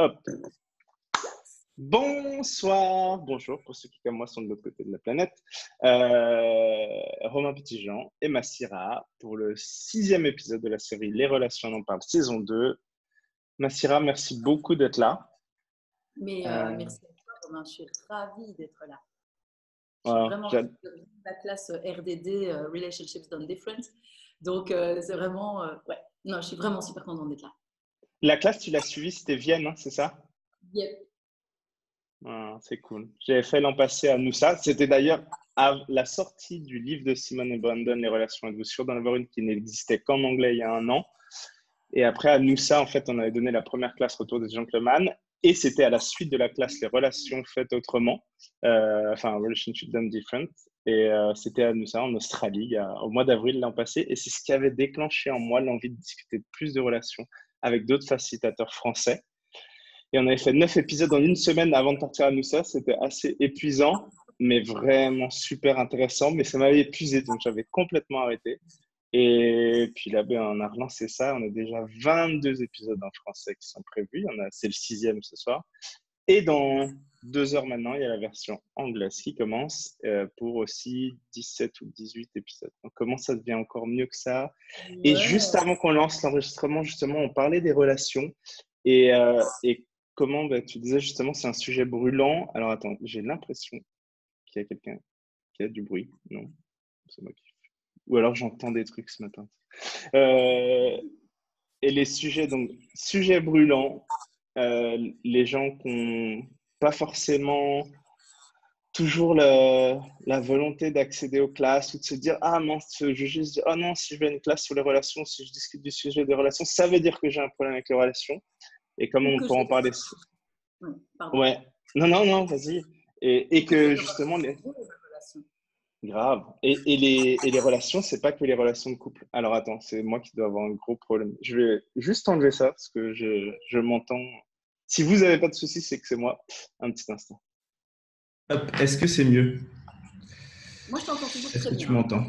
Hop. Bonsoir, bonjour pour ceux qui, comme moi, sont de l'autre côté de la planète. Romain Petitjean et Massira pour le 6e épisode de la série Les relations en parle, saison 2. Massira, merci beaucoup d'être là. Merci à toi, Romain. Je suis ravie d'être là. Je suis Voilà, vraiment ravie de la classe RDD, Relationships Done Different. Donc, c'est vraiment… ouais. Non, je suis vraiment super contente d'être là. La classe, tu l'as suivie, c'était Vienne, hein, c'est ça? Yep. Ah, c'est cool. J'avais fait l'an passé à Noussa. C'était d'ailleurs à la sortie du livre de Simone et Brandon, Les relations. Êtes-vous sûr d'en avoir une qui n'existait qu'en anglais il y a un an? Et après, à Noussa, en fait, on avait donné la première classe Retour des gentlemen. Et c'était à la suite de la classe Les relations faites autrement, Relationship Done Different. Et c'était à Noussa, en Australie, au mois d'avril l'an passé. Et c'est ce qui avait déclenché en moi l'envie de discuter plus de relations avec d'autres facilitateurs français. Et on avait fait 9 épisodes en une semaine avant de partir à Noussa. C'était assez épuisant, mais vraiment super intéressant. Mais ça m'avait épuisé, donc j'avais complètement arrêté. Et puis là, on a relancé ça. On a déjà 22 épisodes en français qui sont prévus. C'est le 6e ce soir. Et dans 2 heures maintenant, il y a la version anglaise qui commence pour aussi 17 ou 18 épisodes. Donc, comment ça devient encore mieux que ça? Ouais. Et juste avant qu'on lance l'enregistrement, justement, on parlait des relations. Et comment, tu disais justement, c'est un sujet brûlant. Alors, attends, j'ai l'impression qu'il y a quelqu'un qui a du bruit. Non, c'est moi qui… Ou alors j'entends des trucs ce matin. Et les sujets, donc, sujets brûlants, les gens qui n'ont pas forcément toujours la volonté d'accéder aux classes ou de se dire « Ah mince, je juste dis, oh non, si je vais à une classe sur les relations, si je discute du sujet des relations, ça veut dire que j'ai un problème avec les relations. » Et comment on peut en parler? Ouais. Non, vas-y. Et que justement, grave. Et les relations, c'est pas que les relations de couple. Alors attends, c'est moi qui dois avoir un gros problème. Je vais juste enlever ça parce que je m'entends. Si vous n'avez pas de soucis, c'est que c'est moi. Un petit instant. Hop, est-ce que c'est mieux? Moi, je t'entends toujours très bien. Est-ce que tu m'entends?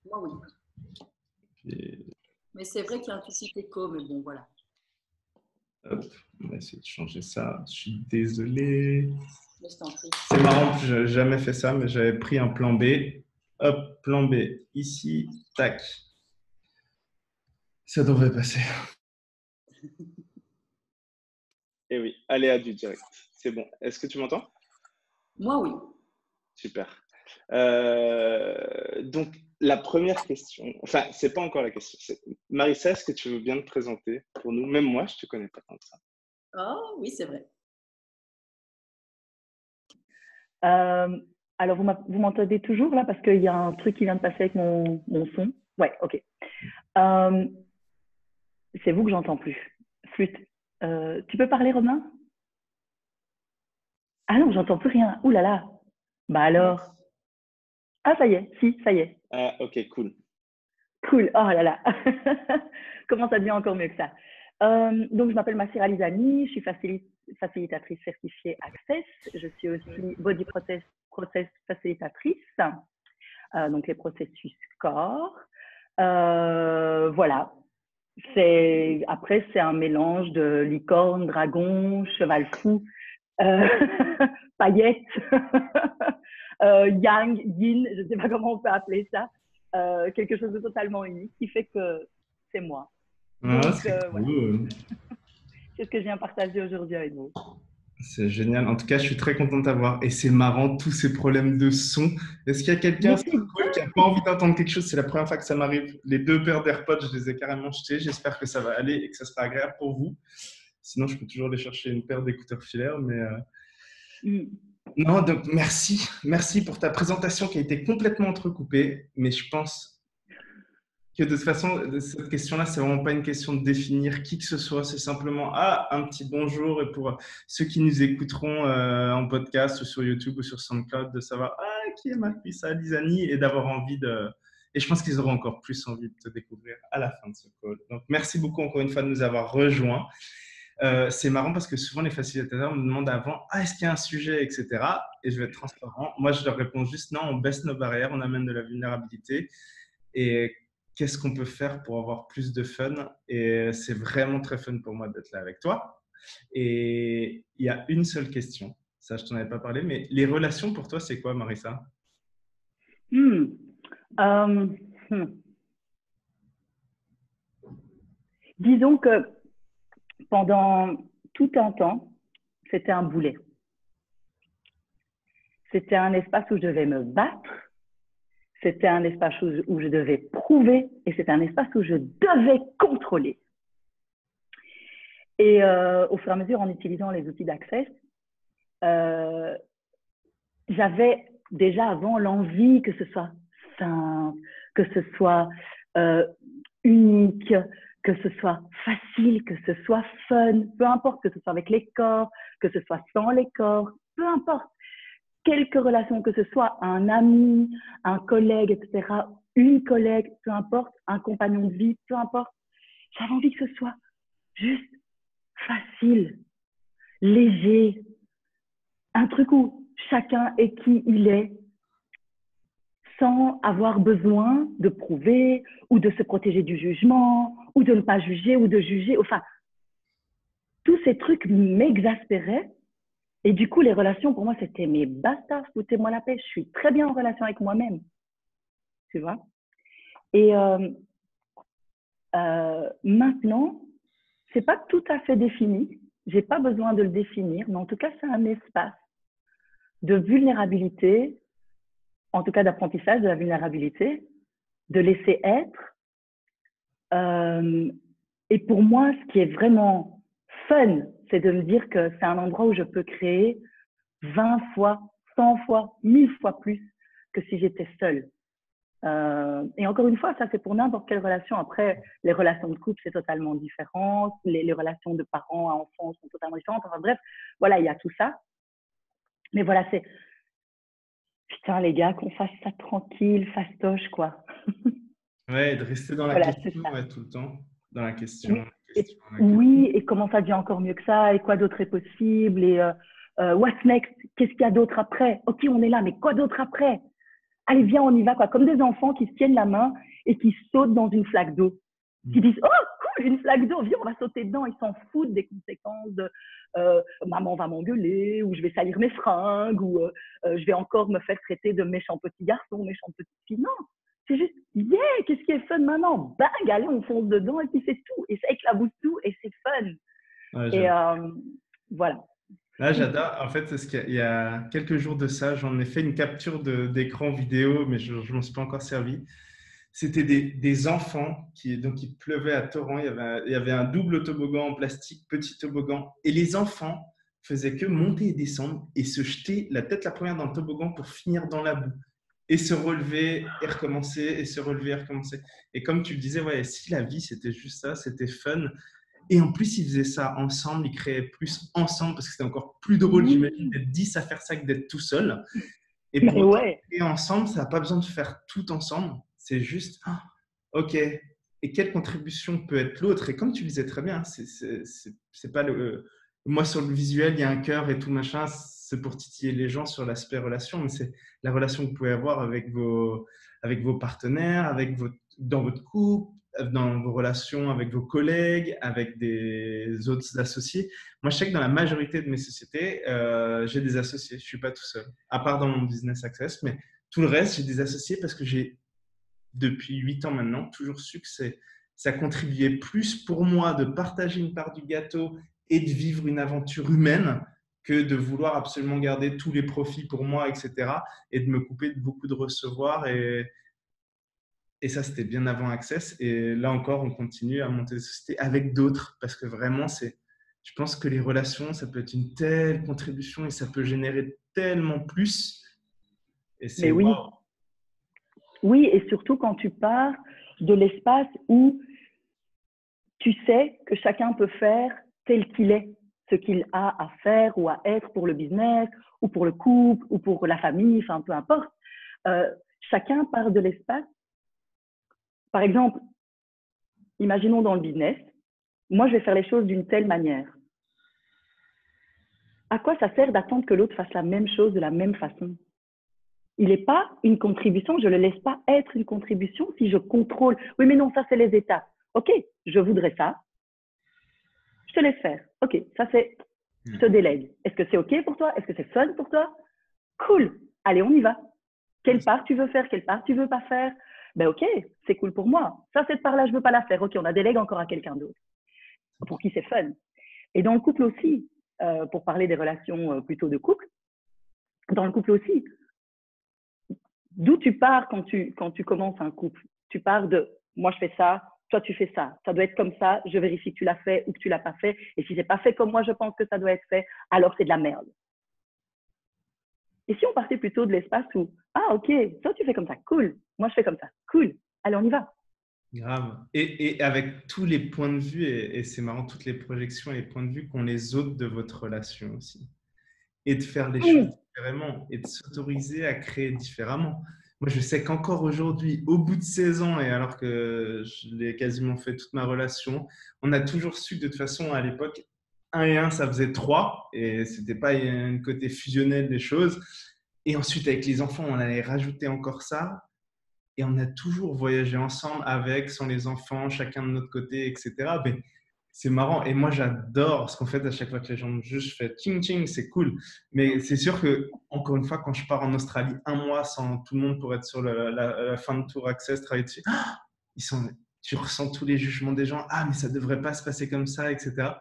Moi, oui. Mais c'est vrai qu'il y a un petit écho, mais bon, voilà. Hop, on va essayer de changer ça. Je suis désolé. Mais je t'en prie. C'est marrant, je n'ai jamais fait ça, mais j'avais pris un plan B. Hop, plan B. Ici, tac. Ça devrait passer. Et oui, aléa du direct. C'est bon. Est-ce que tu m'entends? Moi, oui. Super. Donc, la première question, enfin, c'est pas encore la question. Marissa, est-ce que tu veux bien te présenter pour nous? Même moi, je te connais pas tant que ça. Oh, oui, c'est vrai. Alors, vous m'entendez toujours là parce qu'il y a un truc qui vient de passer avec mon son. Ouais, ok. C'est vous que j'entends plus. Flûte. Tu peux parler, Romain? Ah non, j'entends plus rien. Ouh là là. Bah alors. Ah, ça y est. Si, ça y est. Ah, ok, cool. Cool. Oh là là. Comment ça devient encore mieux que ça? Donc, je m'appelle Massira Lizani. Je suis facilitatrice certifiée Access. Je suis aussi Body Process facilitatrice. Donc, les processus corps. Voilà. Après, c'est un mélange de licorne, dragon, cheval fou, paillettes, yang, yin, je ne sais pas comment on peut appeler ça, quelque chose de totalement unique qui fait que c'est moi. Ah, donc, c'est cool. Voilà. C'est ce que je viens partager aujourd'hui avec vous. C'est génial. En tout cas, je suis très contente de t'avoir. Et c'est marrant, tous ces problèmes de son. Est-ce qu'il y a quelqu'un qui n'a pas envie d'entendre quelque chose? C'est la première fois que ça m'arrive. Les 2 paires d'AirPods, je les ai carrément jetés. J'espère que ça va aller et que ça sera agréable pour vous. Sinon, je peux toujours aller chercher une paire d'écouteurs filaires. Mais non, donc merci. Merci pour ta présentation qui a été complètement entrecoupée. Mais je pense que de toute façon, cette question-là, c'est vraiment pas une question de définir qui que ce soit. C'est simplement un petit bonjour. Et pour ceux qui nous écouteront en podcast ou sur YouTube ou sur SoundCloud, de savoir qui est Massira Lizani et d'avoir envie de… Et je pense qu'ils auront encore plus envie de te découvrir à la fin de ce call. Donc, merci beaucoup encore une fois de nous avoir rejoints. C'est marrant parce que souvent, les facilitateurs me demandent avant est-ce qu'il y a un sujet, etc. Et je vais être transparent. Moi, je leur réponds juste non, on baisse nos barrières, on amène de la vulnérabilité. Et qu'est-ce qu'on peut faire pour avoir plus de fun? Et c'est vraiment très fun pour moi d'être là avec toi. Et il y a une seule question. Ça, je t'en avais pas parlé, mais les relations pour toi, c'est quoi, Marissa? Hmm. Euh, hmm. Disons que pendant tout un temps, c'était un boulet. C'était un espace où je devais me battre. C'était un espace où je devais prouver. Et c'était un espace où je devais contrôler. Et au fur et à mesure, en utilisant les outils d'Access, j'avais déjà avant l'envie que ce soit simple, que ce soit unique, que ce soit facile, que ce soit fun, peu importe que ce soit avec les corps, que ce soit sans les corps, peu importe. Quelque relation que ce soit, un ami, un collègue, etc., une collègue, peu importe, un compagnon de vie, peu importe. J'avais envie que ce soit juste facile, léger, un truc où chacun est qui il est, sans avoir besoin de prouver ou de se protéger du jugement ou de ne pas juger ou de juger. Enfin, tous ces trucs m'exaspéraient. Et du coup, les relations, pour moi, c'était mais basta, foutez-moi la paix. Je suis très bien en relation avec moi-même. Tu vois? Et maintenant, c'est pas tout à fait défini. J'ai pas besoin de le définir, mais en tout cas, c'est un espace de vulnérabilité, en tout cas d'apprentissage de la vulnérabilité, de laisser être. Et pour moi, ce qui est vraiment fun, c'est de me dire que c'est un endroit où je peux créer 20 fois, 100 fois, 1000 fois plus que si j'étais seule. Et encore une fois, ça c'est pour n'importe quelle relation. Après, les relations de couple, c'est totalement différent. Les relations de parents à enfants sont totalement différentes. Enfin bref, voilà, il y a tout ça. Mais voilà, c'est... Putain, les gars, qu'on fasse ça tranquille, fastoche, quoi. Ouais, de rester dans la Voilà, question, c'est ça. ouais, tout le temps. Dans la question, Oui, la question, la question. oui, et comment ça devient encore mieux que ça, et quoi d'autre est possible, et what's next, qu'est-ce qu'il y a d'autre après? Ok, on est là, mais quoi d'autre après? Allez, viens, on y va, quoi. Comme des enfants qui se tiennent la main et qui sautent dans une flaque d'eau. Qui disent, oh, cool, une flaque d'eau, viens, on va sauter dedans. Ils s'en foutent des conséquences de maman va m'engueuler, ou je vais salir mes fringues, ou je vais encore me faire traiter de méchant petit garçon, méchant petite fille. Non, c'est juste, yeah, qu'est-ce qui est fun maintenant? Bang, allez, on fonce dedans et puis c'est tout. Et ça éclabousse tout et c'est fun. Ouais, Et voilà. là, j'adore. En fait, parce qu'il y a quelques jours de ça, j'en ai fait une capture d'écran vidéo, mais je ne m'en suis pas encore servi. C'était des enfants donc il pleuvait à torrent. Il y avait un double toboggan en plastique, petit toboggan. Et les enfants faisaient que monter et descendre et se jeter la tête la première dans le toboggan pour finir dans la boue. Et se relever et recommencer, et se relever et recommencer. Et comme tu le disais, ouais, si la vie c'était juste ça, c'était fun. Et en plus, ils faisaient ça ensemble, ils créaient plus ensemble parce que c'était encore plus drôle, j'imagine, d'être 10 à faire ça que d'être tout seul. Et pour Mais autant, ouais. créer ensemble, ça n'a pas besoin de faire tout ensemble. C'est juste, ah, ok, et quelle contribution peut être l'autre? Et comme tu le disais très bien, c'est pas moi sur le visuel, il y a un cœur et tout machin, c'est pour titiller les gens sur l'aspect relation, mais c'est la relation que vous pouvez avoir avec vos partenaires, dans votre couple, dans vos relations avec vos collègues, avec des autres associés. Moi, je sais que dans la majorité de mes sociétés, j'ai des associés. Je ne suis pas tout seul, à part dans mon business access, mais tout le reste, j'ai des associés parce que j'ai, depuis 8 ans maintenant, toujours su que ça contribuait plus pour moi de partager une part du gâteau et de vivre une aventure humaine que de vouloir absolument garder tous les profits pour moi, etc. et de me couper de beaucoup de recevoir. Et ça, c'était bien avant Access. Et là encore, on continue à monter des sociétés avec d'autres parce que vraiment, je pense que les relations, ça peut être une telle contribution et ça peut générer tellement plus. Et c'est Mais oui. wow. Oui, et surtout quand tu pars de l'espace où tu sais que chacun peut faire tel qu'il est, ce qu'il a à faire ou à être pour le business ou pour le couple ou pour la famille, enfin peu importe. Chacun part de l'espace. Par exemple, imaginons dans le business, moi je vais faire les choses d'une telle manière. À quoi ça sert d'attendre que l'autre fasse la même chose de la même façon? Il n'est pas une contribution, je ne le laisse pas être une contribution si je contrôle. Oui, mais non, ça, c'est les étapes. OK, je voudrais ça. Je te laisse faire. OK, ça c'est, je te délègue. Est-ce que c'est OK pour toi? Est-ce que c'est fun pour toi? Cool. Allez, on y va. Quelle part tu veux faire? Quelle part tu veux pas faire? Ben OK, c'est cool pour moi. Ça, cette part-là, je veux pas la faire. OK, on la délègue encore à quelqu'un d'autre. Pour qui c'est fun. Et dans le couple aussi, pour parler des relations plutôt de couple, dans le couple aussi, d'où tu pars quand tu commences un couple? Tu pars de « moi je fais ça, toi tu fais ça, ça doit être comme ça, je vérifie que tu l'as fait ou que tu l'as pas fait, et si c'est pas fait comme moi je pense que ça doit être fait, alors c'est de la merde. » Et si on partait plutôt de l'espace où « ah ok, toi tu fais comme ça, cool, moi je fais comme ça, cool, allez on y va. » Grave. Et avec tous les points de vue, et c'est marrant, toutes les projections et les points de vue qu'ont les autres de votre relation aussi. Et de faire les choses différemment et de s'autoriser à créer différemment. Moi, je sais qu'encore aujourd'hui, au bout de 16 ans, et alors que je l'ai quasiment fait toute ma relation, on a toujours su de toute façon à l'époque, 1 et 1, ça faisait 3, et c'était pas un côté fusionnel des choses. Et ensuite, avec les enfants, on allait rajouter encore ça. Et on a toujours voyagé ensemble avec, sans les enfants, chacun de notre côté, etc. Mais c'est marrant. Et moi, j'adore parce qu'en fait, à chaque fois que les gens me jugent, je fais ching ching, c'est cool. Mais c'est sûr que, encore une fois, quand je pars en Australie 1 mois sans tout le monde pour être sur la fin de tour Access, travailler dessus, tu ressens tous les jugements des gens. Ah, mais ça ne devrait pas se passer comme ça, etc.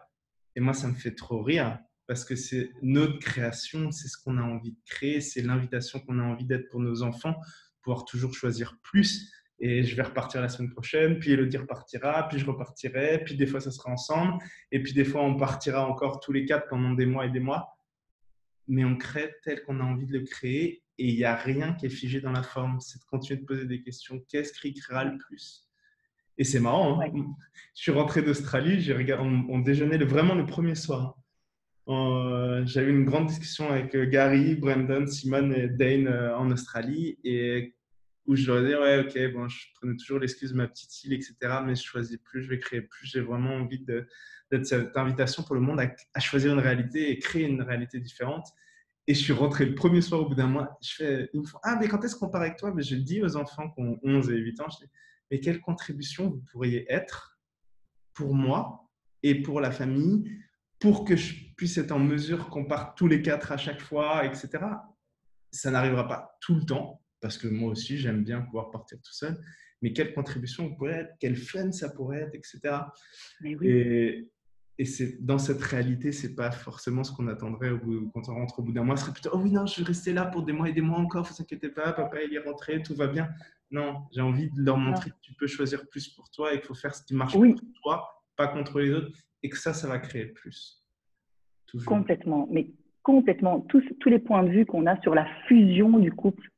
Et moi, ça me fait trop rire parce que c'est notre création, c'est ce qu'on a envie de créer, c'est l'invitation qu'on a envie d'être pour nos enfants, pouvoir toujours choisir plus. Et je vais repartir la semaine prochaine, puis Elodie repartira, puis je repartirai, puis des fois ça sera ensemble, et puis des fois on partira encore tous les 4 pendant des mois et des mois. Mais on crée tel qu'on a envie de le créer, et il n'y a rien qui est figé dans la forme. C'est de continuer de poser des questions. Qu'est-ce qui créera le plus? Et c'est marrant, hein. Je suis rentré d'Australie, on déjeunait vraiment le premier soir. J'avais une grande discussion avec Gary, Brandon, Simone et Dane en Australie, et où je leur disais, ouais, ok, bon, je prenais toujours l'excuse de ma petite île, etc., mais je choisis plus, je vais créer plus. J'ai vraiment envie d'être cette invitation pour le monde à choisir une réalité et créer une réalité différente. Et je suis rentré le premier soir au bout d'un mois. Ils me font, ah, mais quand est-ce qu'on part avec toi? Mais je dis aux enfants qui ont 11 et 8 ans, je dis, mais quelle contribution vous pourriez être pour moi et pour la famille, pour que je puisse être en mesure qu'on parte tous les 4 à chaque fois, etc. Ça n'arrivera pas tout le temps, parce que moi aussi, j'aime bien pouvoir partir tout seul. Mais quelle contribution vous pourrait être, quel fun ça pourrait être, etc. Mais oui. Et c'est, dans cette réalité, ce n'est pas forcément ce qu'on attendrait quand on rentre au bout d'un mois. Ce serait plutôt, oh oui, non, je vais rester là pour des mois et des mois encore, ne vous inquiétez pas, papa, il est rentré, tout va bien. Non, j'ai envie de leur montrer que tu peux choisir plus pour toi et qu'il faut faire ce qui marche pour toi, pas contre les autres, et que ça va créer plus. Toujours. Complètement, mais complètement. Tous les points de vue qu'on a sur la fusion du couple,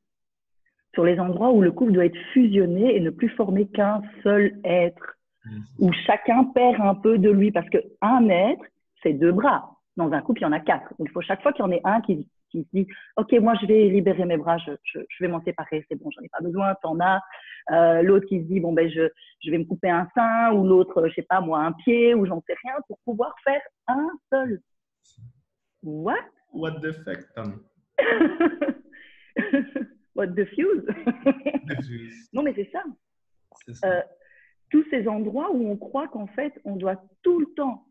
sur les endroits où le couple doit être fusionné et ne plus former qu'un seul être, où chacun perd un peu de lui, parce qu'un être, c'est 2 bras. Dans un couple, il y en a 4. Donc, il faut chaque fois qu'il y en ait un qui se dit « Ok, moi, je vais libérer mes bras, je vais m'en séparer, c'est bon, j'en ai pas besoin, t'en as. » L'autre qui se dit « Bon, ben, je vais me couper un sein, ou l'autre, je sais pas, moi, un pied, ou j'en sais rien, pour pouvoir faire un seul. » What? What the fuck, Tom? What the fuse? Non, mais c'est ça. C'est ça. Tous ces endroits où on croit qu'en fait, on doit tout le temps,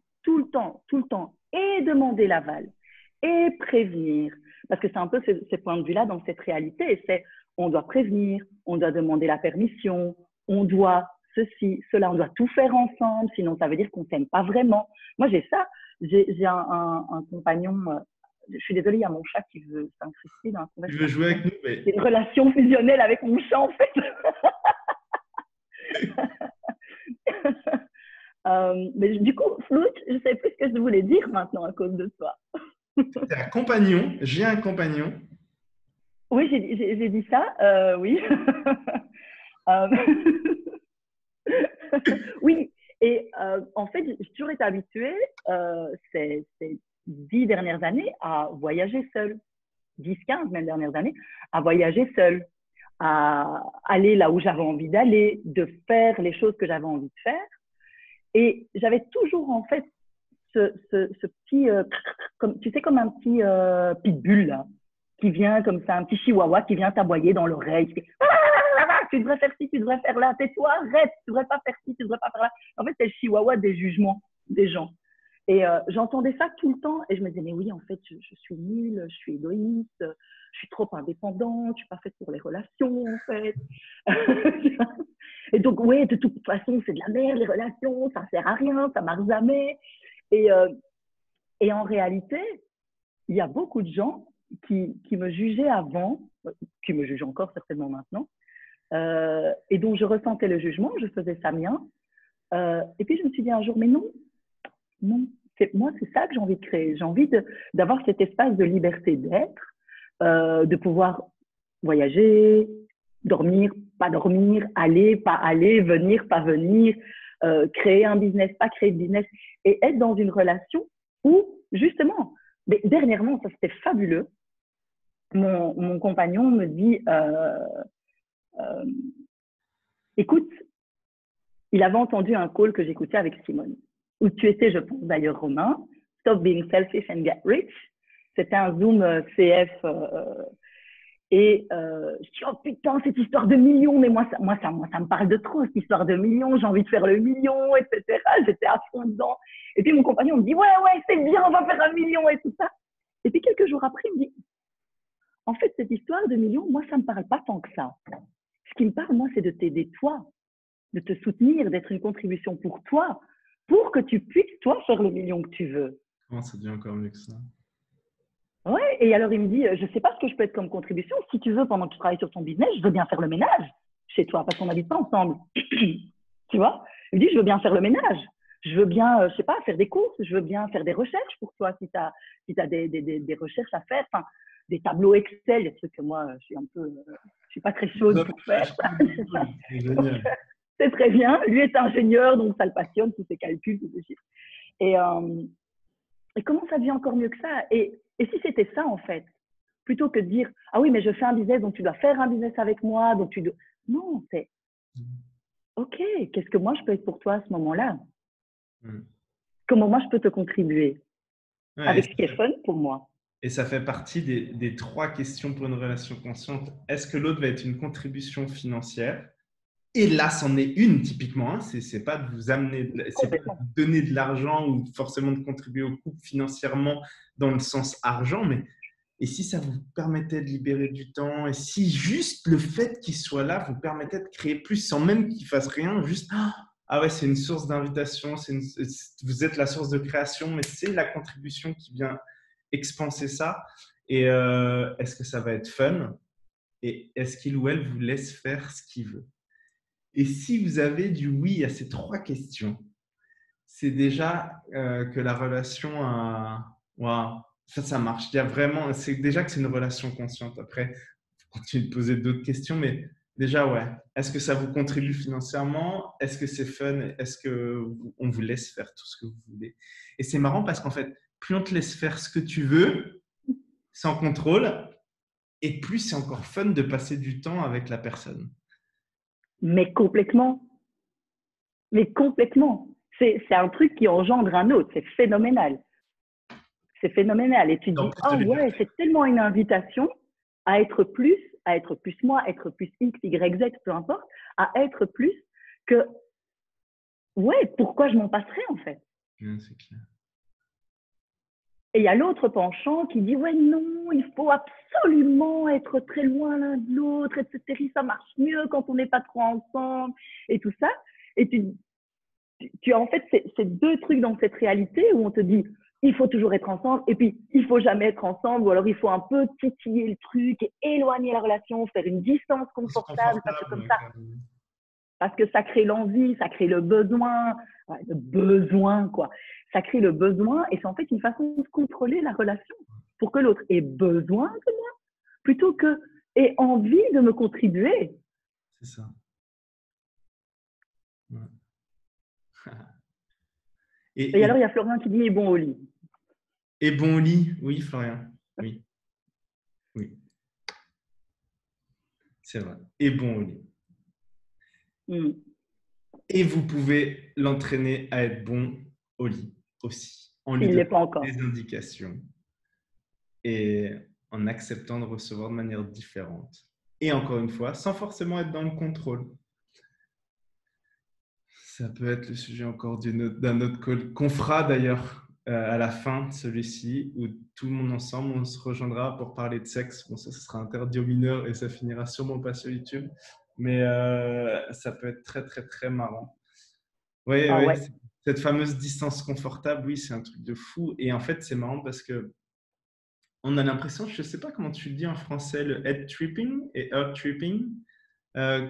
et demander l'aval, et prévenir. Parce que c'est un peu ces points de vue-là dans cette réalité. C'est on doit prévenir, on doit demander la permission, on doit ceci, cela, on doit tout faire ensemble, sinon ça veut dire qu'on ne s'aime pas vraiment. Moi, j'ai ça. J'ai un compagnon, je suis désolée, il y a mon chat qui veut s'incruster dans la conversation. Tu veux jouer avec nous, mais... C'est une relation fusionnelle avec mon chat, en fait. Mais du coup, Flout, je ne sais plus ce que je voulais dire maintenant à cause de toi. C'est un compagnon, j'ai un compagnon. Oui, j'ai dit ça, oui. Oui, et en fait, j'ai toujours été habituée ces 10 dernières années à voyager seule, 10-15 même dernières années, à voyager seule, à aller là où j'avais envie d'aller, de faire les choses que j'avais envie de faire. Et j'avais toujours en fait ce petit, comme, tu sais, comme un petit pitbull là, qui vient comme ça, un petit chihuahua qui vient t'aboyer dans l'oreille, qui fait tu devrais faire ci, tu devrais faire là, tais-toi, arrête, tu devrais pas faire ci, tu devrais pas faire là. En fait, c'est le chihuahua des jugements des gens. Et j'entendais ça tout le temps et je me disais, mais oui, en fait, je suis nulle, je suis égoïste, je suis trop indépendante, je suis pas faite pour les relations, en fait. Et donc, ouais, de toute façon, c'est de la merde, les relations, ça sert à rien, ça marche jamais. Et, euh, et en réalité, il y a beaucoup de gens qui me jugeaient avant, qui me jugent encore certainement maintenant, et dont je ressentais le jugement, je faisais ça mien. Et puis, je me suis dit un jour, mais non, non, moi, c'est ça que j'ai envie de créer. J'ai envie d'avoir cet espace de liberté d'être, de pouvoir voyager, dormir, pas dormir, aller, pas aller, venir, pas venir, créer un business, pas créer de business, et être dans une relation où, justement, mais dernièrement, ça c'était fabuleux. Mon compagnon me dit, écoute, il avait entendu un call que j'écoutais avec Simone, où tu étais, je pense d'ailleurs, Romain, Stop Being Selfish and Get Rich. C'était un Zoom CF. Et je dis, oh putain, cette histoire de millions, mais moi, ça me parle de trop, cette histoire de millions, j'ai envie de faire le million, etc. J'étais à fond dedans. Et puis mon compagnon me dit, ouais, c'est bien, on va faire 1 million et tout ça. Et puis quelques jours après, il me dit, en fait, cette histoire de millions, moi, ça ne me parle pas tant que ça. Ce qui me parle, moi, c'est de t'aider toi, de te soutenir, d'être une contribution pour toi, pour que tu puisses, toi, faire le million que tu veux. Comment ça devient encore mieux que ça? Ouais, et alors il me dit, je ne sais pas ce que je peux être comme contribution. Si tu veux, pendant que tu travailles sur ton business, je veux bien faire le ménage chez toi, parce qu'on n'habite pas ensemble. Tu vois? Il me dit, je veux bien faire le ménage. Je veux bien, je sais pas, faire des courses. Je veux bien faire des recherches pour toi, si tu as des recherches à faire. Enfin, des tableaux Excel, des trucs que moi, je suis pas très chaude pour faire. C'est très bien. Lui est ingénieur, donc ça le passionne, tous ses calculs, tous ces chiffres. Et comment ça devient encore mieux que ça? Et si c'était ça, en fait, plutôt que de dire, ah oui, mais je fais un business, donc tu dois faire un business avec moi, donc tu dois… Non, c'est, ok, qu'est-ce que moi je peux être pour toi à ce moment-là? Comment moi je peux te contribuer? Ouais, avec ce qui est fun pour moi. Et ça fait partie des 3 questions pour une relation consciente. Est-ce que l'autre va être une contribution financière? Et là, c'en est une typiquement. Hein. C'est pas de vous amener, c'est pas de vous donner de l'argent ou forcément de contribuer au couple financièrement dans le sens argent, mais et si ça vous permettait de libérer du temps, et si juste le fait qu'il soit là vous permettait de créer plus sans même qu'il fasse rien, juste ah ouais, c'est une source d'invitation, vous êtes la source de création, mais c'est la contribution qui vient expanser ça. Et est-ce que ça va être fun? Et est-ce qu'il ou elle vous laisse faire ce qu'il veut? Et si vous avez du oui à ces 3 questions, c'est déjà que la relation a… Wow, ça marche. Il y a vraiment, c'est déjà que c'est une relation consciente. Après, il faut continuer de poser d'autres questions, mais déjà, ouais. Est-ce que ça vous contribue financièrement? Est-ce que c'est fun? Est-ce qu'on vous laisse faire tout ce que vous voulez? Et c'est marrant parce qu'en fait, plus on te laisse faire ce que tu veux, sans contrôle, et plus c'est encore fun de passer du temps avec la personne. Mais complètement. C'est un truc qui engendre un autre. C'est phénoménal. C'est phénoménal. Et tu te dis, oh ouais, c'est tellement une invitation à être plus moi, être plus X, Y, Z, peu importe, à être plus que, ouais, pourquoi je m'en passerais en fait? C'est clair. Et il y a l'autre penchant qui dit, ouais, non, il faut absolument être très loin l'un de l'autre, etc. Ça marche mieux quand on n'est pas trop ensemble et tout ça. Et tu as en fait ces 2 trucs dans cette réalité où on te dit, il faut toujours être ensemble et puis il faut jamais être ensemble, ou alors il faut un peu titiller le truc et éloigner la relation, faire une distance confortable, parce que ça crée l'envie, ça crée le besoin, quoi. Ça crée le besoin et c'est en fait une façon de contrôler la relation pour que l'autre ait besoin de moi plutôt que ait envie de me contribuer. C'est ça. Ouais. Et alors, il y a Florian qui dit « et bon au lit ». Et bon au lit, oui, Florian. Oui. C'est vrai. Et bon au lit. Et vous pouvez l'entraîner à être bon au lit aussi. En lui donnant des indications et en acceptant de recevoir de manière différente. Et encore une fois, sans forcément être dans le contrôle. Ça peut être le sujet encore d'un autre call qu'on fera d'ailleurs à la fin de celui-ci, où tout le monde ensemble, on se rejoindra pour parler de sexe. Bon, ça sera interdit aux mineurs et ça finira sûrement pas sur YouTube. Mais ça peut être très, très, très marrant. Oui, Ah oui. ouais. Cette fameuse distance confortable, oui, c'est un truc de fou. Et en fait, c'est marrant parce que on a l'impression, je ne sais pas comment tu le dis en français, le head tripping et earth tripping. Euh,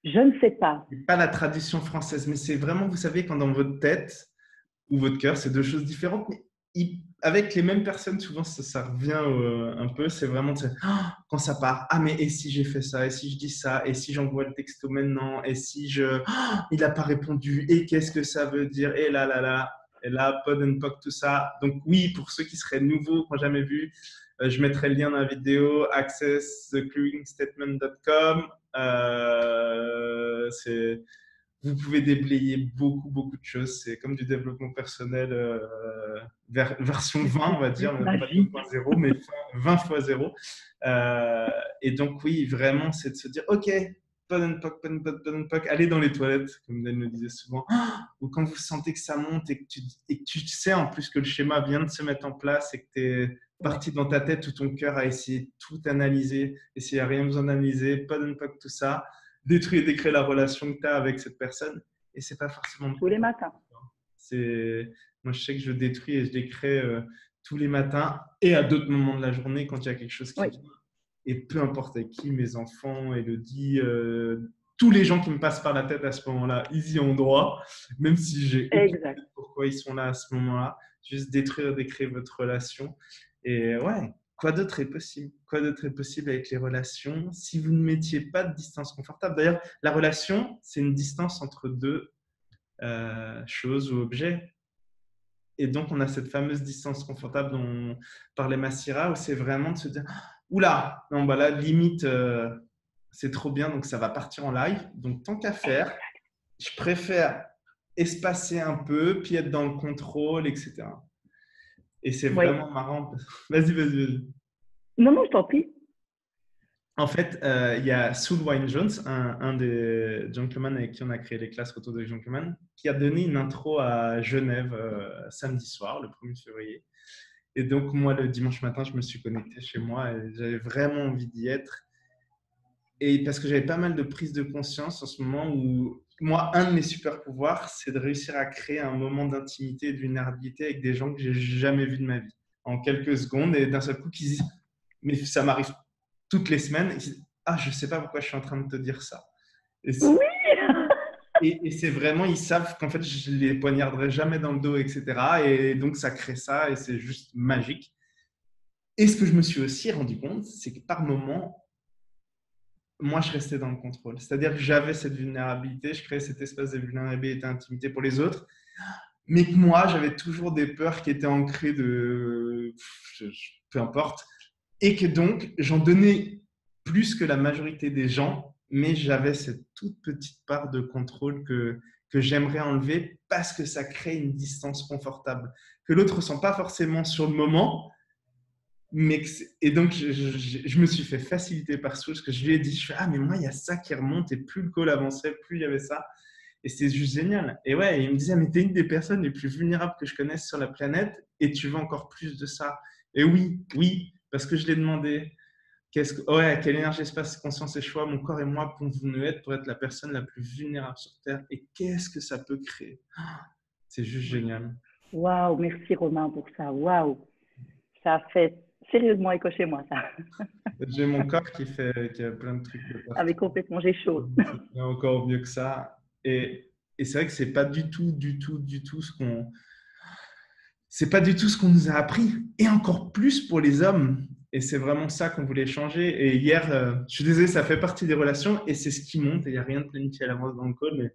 Je ne sais pas. pas la traduction française, mais c'est vraiment, vous savez, quand dans votre tête ou votre cœur, c'est deux choses différentes, mais avec les mêmes personnes, souvent ça revient un peu. C'est vraiment quand ça part. Ah, mais et si j'ai fait ça? Et si je dis ça? Et si j'envoie le texto maintenant? Et si il n'a pas répondu? Et qu'est-ce que ça veut dire? Et là, là, là. Et là, pod and poc, tout ça. Donc, oui, pour ceux qui seraient nouveaux, qui n'ont jamais vu, je mettrai le lien dans la vidéo, accesstheclearingstatement.com. Vous pouvez déblayer beaucoup, beaucoup de choses. C'est comme du développement personnel version 20, on va dire, pas 2.0, mais 20 fois 0. Et donc, oui, vraiment, c'est de se dire, OK, pod and poc, allez dans les toilettes, comme Dan le disait souvent, ou quand vous sentez que ça monte et que tu sais en plus que le schéma vient de se mettre en place et que tu es parti dans ta tête ou ton cœur à essayer de tout analyser, et s'il n'y a rien besoin d'analyser, pod and poc, tout ça, détruire et décréer la relation que tu as avec cette personne. Et c'est pas forcément Tous les matins. Moi, je sais que je détruis et je décrée tous les matins et à d'autres moments de la journée quand il y a quelque chose qui vient. Et peu importe avec qui, mes enfants, Elodie, tous les gens qui me passent par la tête à ce moment-là, ils y ont droit, même si j'ai aucune idée pourquoi ils sont là à ce moment-là. Juste détruire et décréer votre relation. Et ouais, quoi d'autre est possible? Quoi d'autre est possible avec les relations si vous ne mettiez pas de distance confortable? D'ailleurs, la relation, c'est une distance entre deux choses ou objets. Et donc, on a cette fameuse distance confortable dont parlait Massira, où c'est vraiment de se dire oula, non, bah là, limite, c'est trop bien, donc ça va partir en live. Donc, tant qu'à faire, je préfère espacer un peu, puis être dans le contrôle, etc. Et c'est vraiment marrant. Vas-y, vas-y, vas-y. Non, non, je t'en prie. En fait, il y a Saul Wayne Jones, un des gentlemen avec qui on a créé les classes autour de gentlemen, qui a donné une intro à Genève samedi soir, le 1er février. Et donc, moi, le dimanche matin, je me suis connecté chez moi et j'avais vraiment envie d'y être. Et parce que j'avais pas mal de prise de conscience en ce moment où, moi, un de mes super pouvoirs, c'est de réussir à créer un moment d'intimité et de vulnérabilité avec des gens que j'ai jamais vus de ma vie. En quelques secondes, et d'un seul coup, qui disent, mais ça m'arrive toutes les semaines, ils disent, ah, je sais pas pourquoi je suis en train de te dire ça. Et c'est vraiment, ils savent qu'en fait, je les poignarderai jamais dans le dos, etc. Et donc, ça crée ça et c'est juste magique. Et ce que je me suis aussi rendu compte, c'est que par moment, moi, je restais dans le contrôle. C'est-à-dire que j'avais cette vulnérabilité, je créais cet espace de vulnérabilité et d'intimité pour les autres, mais que moi, j'avais toujours des peurs qui étaient ancrées de… peu importe. Et que donc, j'en donnais plus que la majorité des gens, mais j'avais cette toute petite part de contrôle que j'aimerais enlever parce que ça crée une distance confortable, que l'autre ne ressent pas forcément sur le moment. Et donc, je me suis fait faciliter par ce que je lui ai dit, ah, mais moi, il y a ça qui remonte, et plus le call avançait, plus il y avait ça. Et c'est juste génial. Et ouais, il me disait, mais tu es une des personnes les plus vulnérables que je connaisse sur la planète, et tu veux encore plus de ça. Et oui, parce que je l'ai demandé. Quelle énergie, espace, conscience et choix, mon corps et moi pouvons-nous être pour être la personne la plus vulnérable sur Terre? Et qu'est-ce que ça peut créer? C'est juste génial. Waouh, merci Romain pour ça. Waouh, ça fait sérieusement écho chez moi, ça. J'ai mon corps qui a plein de trucs. Avec complètement, j'ai chaud. C'est encore mieux que ça. Et c'est vrai que c'est pas du tout ce qu'on… C'est pas du tout ce qu'on nous a appris. Et encore plus pour les hommes. Et c'est vraiment ça qu'on voulait changer. Et hier, je suis désolé, ça fait partie des relations et c'est ce qui monte. Et il n'y a rien de planifié à l'avance dans le call, mais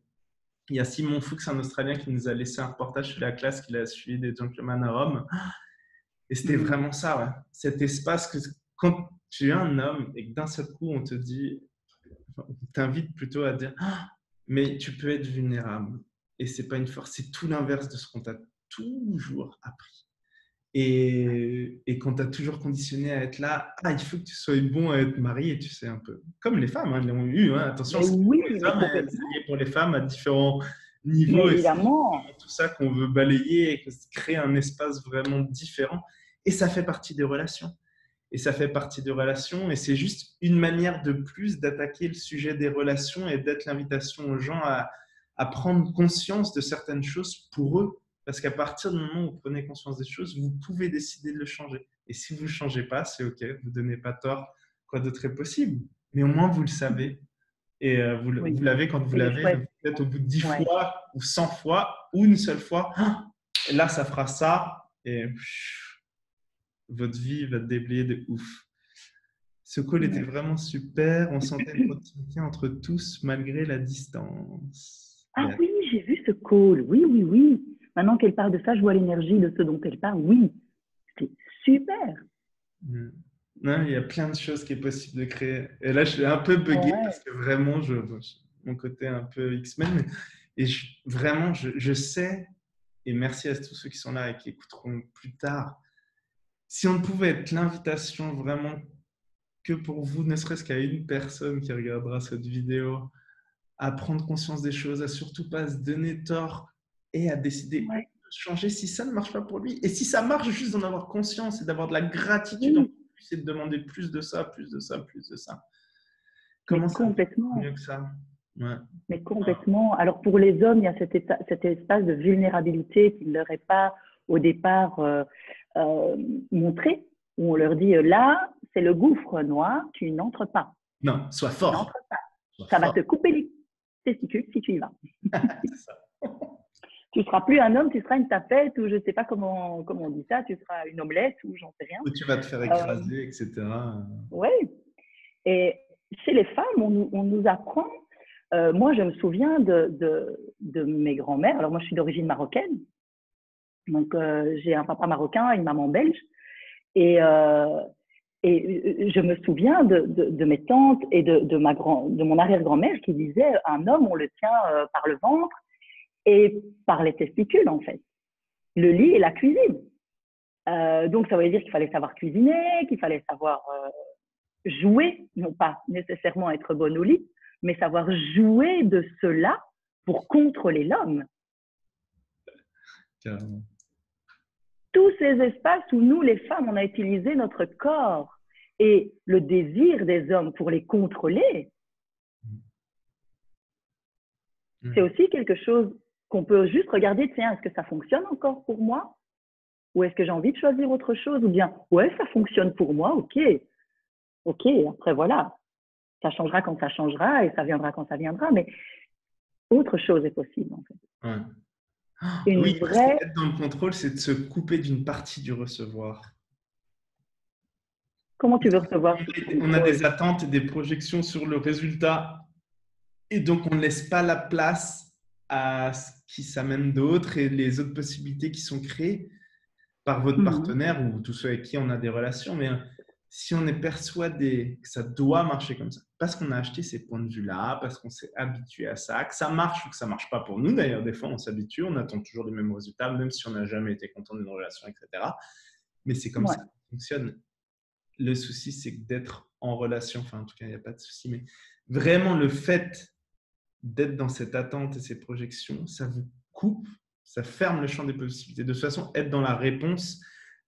il y a Simon Fuchs, un Australien, qui nous a laissé un reportage sur la classe qu'il a suivi des gentlemen à Rome. Et c'était vraiment ça, ouais. Cet espace que quand tu es un homme et que d'un seul coup, on te dit, on t'invite plutôt à dire, mais tu peux être vulnérable. Et c'est pas une force, c'est tout l'inverse de ce qu'on t'a toujours appris. Et qu'on t'a toujours conditionné à être là, il faut que tu sois bon à être marié, tu sais, un peu. Comme les femmes, ils l'ont eu, attention, c'est oui, pour les hommes, pour les femmes à différents niveaux. Mais Et c'est évidemment. tout ça qu'on veut balayer et créer un espace vraiment différent. Et ça fait partie des relations. Et ça fait partie des relations. Et c'est juste une manière de plus d'attaquer le sujet des relations et d'être l'invitation aux gens à prendre conscience de certaines choses pour eux. Parce qu'à partir du moment où vous prenez conscience des choses, vous pouvez décider de le changer. Et si vous ne changez pas, c'est OK, vous ne donnez pas tort. Quoi d'autre est possible? Mais au moins, vous le savez. Et Oui, vous l'avez quand vous c'est l'avez, chouette. peut-être au bout de 10 Ouais. fois ou 100 fois ou une seule fois. Et là, ça fera ça et votre vie va déblayer de ouf. Ce call était vraiment super. On sentait une proximité entre tous malgré la distance. Ah oui, j'ai vu ce call. Oui, oui, oui. Maintenant qu'elle parle de ça, je vois l'énergie de ce dont elle parle. Oui, c'est super. Non, il y a plein de choses qui est possible de créer. Et là, je suis un peu buggé Ouais. parce que vraiment, mon côté un peu X-Men, et vraiment, je sais, et merci à tous ceux qui sont là et qui écouteront plus tard, si on pouvait être l'invitation vraiment que pour vous, ne serait-ce qu'à une personne qui regardera cette vidéo, à prendre conscience des choses, à surtout pas se donner tort et à décider de changer si ça ne marche pas pour lui. Et si ça marche, juste d'en avoir conscience et d'avoir de la gratitude en plus et de demander plus de ça, plus de ça, plus de ça. Comment ça complètement. mieux que ça? Ouais. Mais complètement. Alors pour les hommes, il y a cet espace de vulnérabilité qui ne leur est pas au départ montré, où on leur dit là, c'est le gouffre noir, tu n'entres pas. Non, sois fort. Tu n'entres pas. Ça va te couper les testicules si tu y vas. C'est ça. Tu ne seras plus un homme, tu seras une tapette, ou je ne sais pas comment on dit ça, tu seras une omelette, ou j'en sais rien. Ou tu vas te faire écraser, etc. Oui. Et chez les femmes, on nous apprend. Moi, je me souviens de mes grands-mères. Alors, moi, je suis d'origine marocaine. Donc, j'ai un papa marocain et une maman belge. Et je me souviens de mes tantes et de mon arrière-grand-mère qui disait un homme, on le tient par le ventre et par les testicules, en fait. Le lit et la cuisine. Donc, ça voulait dire qu'il fallait savoir cuisiner, qu'il fallait savoir jouer, non pas nécessairement être bonne au lit, mais savoir jouer de cela pour contrôler l'homme. Carrément. Tous ces espaces où nous, les femmes, on a utilisé notre corps et le désir des hommes pour les contrôler, c'est aussi quelque chose qu'on peut juste regarder, tiens, est-ce que ça fonctionne encore pour moi? Ou est-ce que j'ai envie de choisir autre chose? Ou bien, ouais, ça fonctionne pour moi, ok. Ok, après voilà, ça changera quand ça changera et ça viendra quand ça viendra, mais autre chose est possible en fait. Ouais. Oui, être dans le contrôle, c'est de se couper d'une partie du recevoir. Comment tu veux recevoir? On a des attentes et des projections sur le résultat et donc on ne laisse pas la place à ce qui s'amène d'autres et les autres possibilités qui sont créées par votre partenaire ou tous ceux avec qui on a des relations. Mais si on est persuadé que ça doit marcher comme ça, parce qu'on a acheté ces points de vue-là, parce qu'on s'est habitué à ça, que ça marche ou que ça ne marche pas pour nous, d'ailleurs, des fois, on s'habitue, on attend toujours les mêmes résultats, même si on n'a jamais été content d'une relation, etc. Mais c'est comme ça que ça fonctionne. Le souci, c'est d'être en relation, enfin, en tout cas, il n'y a pas de souci, mais vraiment, le fait d'être dans cette attente et ces projections, ça vous coupe, ça ferme le champ des possibilités. De toute façon, être dans la réponse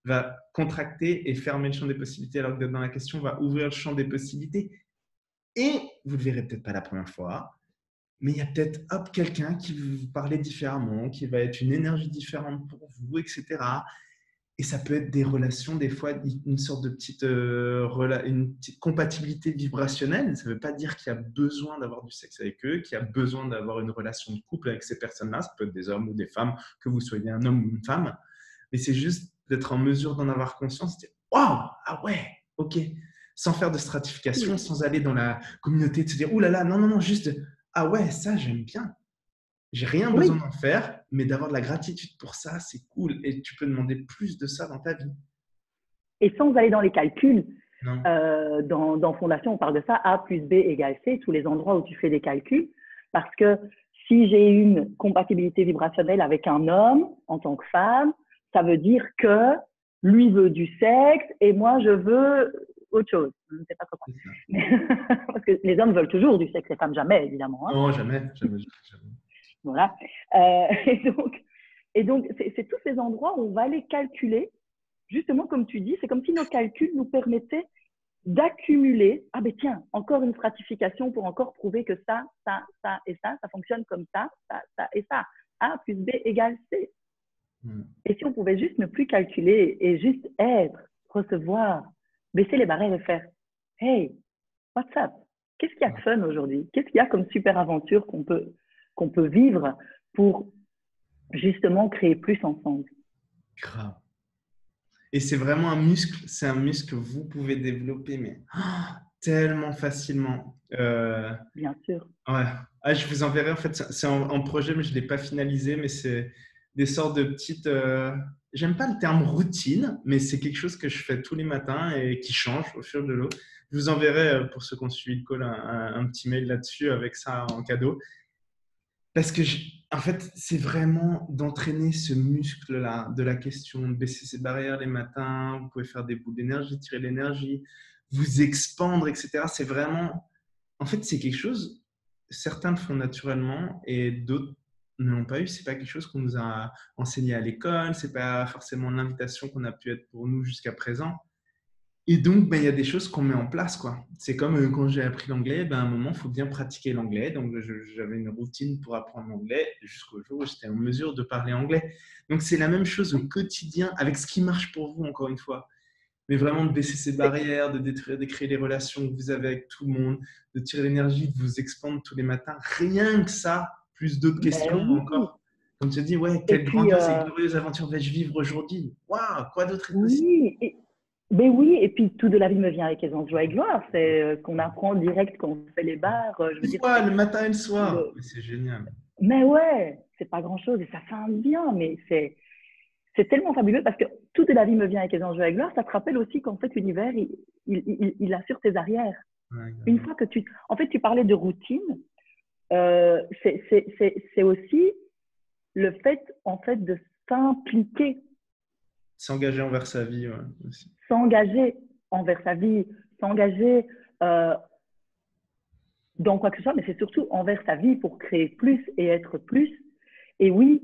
va contracter et fermer le champ des possibilités, alors que d'être dans la question va ouvrir le champ des possibilités. Et vous ne le verrez peut-être pas la première fois, mais il y a peut-être quelqu'un qui va vous parler différemment, qui va être une énergie différente pour vous, etc. Et ça peut être des relations, des fois, une sorte de une petite compatibilité vibrationnelle. Ça ne veut pas dire qu'il y a besoin d'avoir du sexe avec eux, qu'il y a besoin d'avoir une relation de couple avec ces personnes-là. Ça peut être des hommes ou des femmes, que vous soyez un homme ou une femme. Mais c'est juste d'être en mesure d'en avoir conscience, de dire « Waouh, ah ouais, ok », sans faire de stratification, sans aller dans la communauté, de se dire « Ouh là là, non, non, non, juste « Ah ouais, ça, j'aime bien ». J'ai rien besoin d'en faire, mais d'avoir de la gratitude pour ça, c'est cool. Et tu peux demander plus de ça dans ta vie. Et sans aller dans les calculs, dans Fondation, on parle de ça, A plus B égale C, tous les endroits où tu fais des calculs. Parce que si j'ai une compatibilité vibrationnelle avec un homme en tant que femme, ça veut dire que lui veut du sexe et moi, je veux autre chose. Je ne sais pas pourquoi. Parce que les hommes veulent toujours du sexe, les femmes jamais, évidemment. Non, jamais. Voilà. Et donc c'est tous ces endroits où on va aller calculer, justement comme tu dis, c'est comme si nos calculs nous permettaient d'accumuler, ah ben tiens, encore une stratification pour encore prouver que ça et ça fonctionne comme ça et ça. A plus B égale C. Et si on pouvait juste ne plus calculer et juste être, recevoir, baisser les barrières et faire « Hey, what's up? Qu'est-ce qu'il y a de fun aujourd'hui? Qu'est-ce qu'il y a comme super aventure qu'on peut vivre pour justement créer plus ensemble? » Grave. Et c'est vraiment un muscle, c'est un muscle que vous pouvez développer, mais tellement facilement. Bien sûr. Ouais. Ah, je vous enverrai, en fait, c'est en projet, mais je ne l'ai pas finalisé, mais c'est des sortes de petites… j'aime pas le terme routine, mais c'est quelque chose que je fais tous les matins et qui change au fil de l'eau. Je vous enverrai, pour ceux qui ont suivi le call, un petit mail là-dessus avec ça en cadeau. Parce que, en fait, c'est vraiment d'entraîner ce muscle-là, de la question, de baisser ses barrières les matins. Vous pouvez faire des boules d'énergie, tirer l'énergie, vous expandre, etc. C'est vraiment… En fait, c'est quelque chose, certains le font naturellement et d'autres ne l'ont pas eu. Ce n'est pas quelque chose qu'on nous a enseigné à l'école. Ce n'est pas forcément l'invitation qu'on a pu être pour nous jusqu'à présent. Et donc, il y a des choses qu'on met en place, quoi. C'est comme quand j'ai appris l'anglais, à un moment, il faut bien pratiquer l'anglais. Donc, j'avais une routine pour apprendre l'anglais jusqu'au jour où j'étais en mesure de parler anglais. Donc, c'est la même chose au quotidien avec ce qui marche pour vous, encore une fois. Mais vraiment de baisser ces barrières, de créer les relations que vous avez avec tout le monde, de tirer l'énergie, de vous expandre tous les matins. Rien que ça, plus d'autres questions encore. Comme tu dis, ouais, quelle grandiose et glorieuse aventure vais-je vivre aujourd'hui? Waouh, quoi d'autre est possible? Oui, mais oui, et puis tout de la vie me vient avec aisance, joie et gloire. C'est qu'on apprend direct quand on fait les bars. Je veux dire, le matin et le soir. C'est génial. Mais ouais, c'est pas grand-chose et ça fait un bien, mais c'est tellement fabuleux parce que tout de la vie me vient avec aisance, joie et gloire. Ça te rappelle aussi qu'en fait, l'univers, il assure tes arrières. Ouais, une fois que en fait, tu parlais de routine, c'est aussi le fait, en fait, de s'impliquer. S'engager envers sa vie, ouais, aussi. S'engager envers sa vie, s'engager dans quoi que ce soit, mais c'est surtout envers sa vie pour créer plus et être plus. Et oui,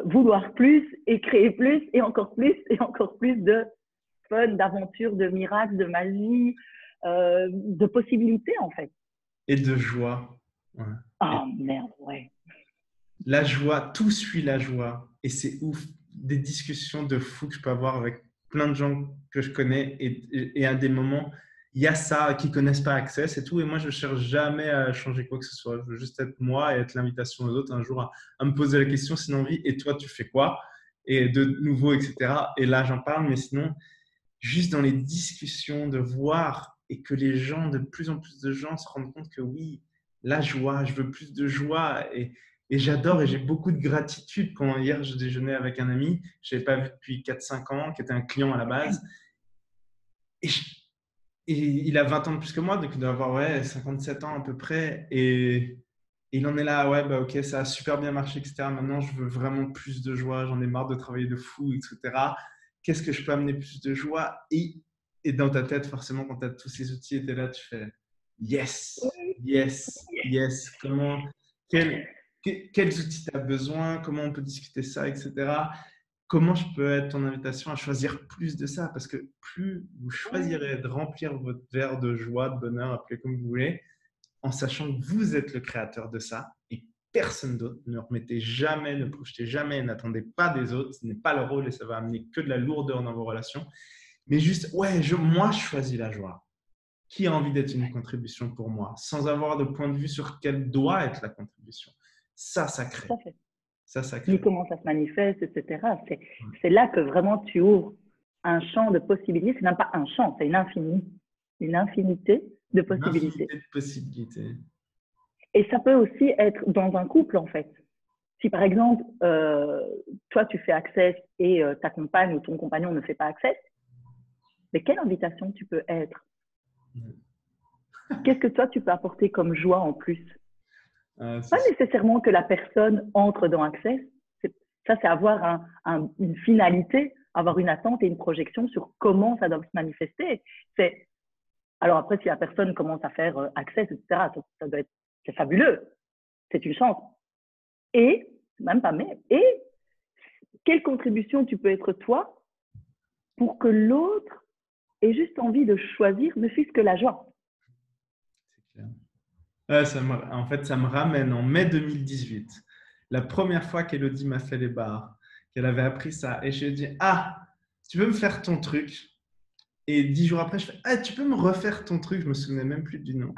vouloir plus et créer plus et encore plus de fun, d'aventure, de miracles, de magie, de possibilités en fait. Et de joie. Ouais. Oh merde, ouais. La joie, tout suit la joie. Et c'est ouf. Des discussions de fou que je peux avoir avec plein de gens que je connais. Et à des moments, il y a ça qui ne connaissent pas Access et tout. Et moi, je ne cherche jamais à changer quoi que ce soit. Je veux juste être moi et être l'invitation aux autres un jour à me poser la question, sinon envie. Et toi, tu fais quoi? Et de nouveau, etc. Et là, j'en parle. Mais sinon, juste dans les discussions, de voir et que les gens, de plus en plus de gens se rendent compte que oui, la joie, je veux plus de joie. Et j'adore et j'ai beaucoup de gratitude quand hier je déjeunais avec un ami, je ne l'avais pas vu depuis 4-5 ans, qui était un client à la base. Et il a 20 ans de plus que moi, donc il doit avoir 57 ans à peu près. Et il en est là, ok, ça a super bien marché, etc. Maintenant, je veux vraiment plus de joie, j'en ai marre de travailler de fou, etc. Qu'est-ce que je peux amener plus de joie? Et dans ta tête, forcément, quand tu as tous ces outils, tu es là, tu fais yes, yes, yes. Quels outils tu as besoin, comment on peut discuter ça, etc. Comment je peux être ton invitation à choisir plus de ça? Parce que plus vous choisirez de remplir votre verre de joie, de bonheur, appelez comme vous voulez, en sachant que vous êtes le créateur de ça et personne d'autre. Ne remettez jamais, ne projetez jamais, n'attendez pas des autres. Ce n'est pas le rôle et ça va amener que de la lourdeur dans vos relations. Mais juste, moi, je choisis la joie. Qui a envie d'être une contribution pour moi, sans avoir de point de vue sur quelle doit être la contribution? Ça crée. Ça crée. Ni comment ça se manifeste, etc. C'est là que vraiment tu ouvres un champ de possibilités. C'est même pas un champ, c'est une infinité de possibilités. Une infinité de possibilités. Et ça peut aussi être dans un couple, en fait. Si par exemple, toi tu fais Access et ta compagne ou ton compagnon ne fait pas Access, mais quelle invitation tu peux être? Qu'est-ce que toi tu peux apporter comme joie en plus? Pas nécessairement que la personne entre dans Access. Ça, c'est avoir une finalité, avoir une attente et une projection sur comment ça doit se manifester. Alors après, si la personne commence à faire Access, etc., c'est fabuleux. C'est une chance. Et, même pas mais, et quelle contribution tu peux être toi pour que l'autre ait juste envie de choisir, ne fût-ce que la joie. C'est clair. Ouais, en fait, ça me ramène en mai 2018, la première fois qu'Elodie m'a fait les barres, qu'elle avait appris ça. Et je lui ai dit, ah, tu peux me faire ton truc? Et 10 jours après, je fais, ah, tu peux me refaire ton truc? Je me souvenais même plus du nom.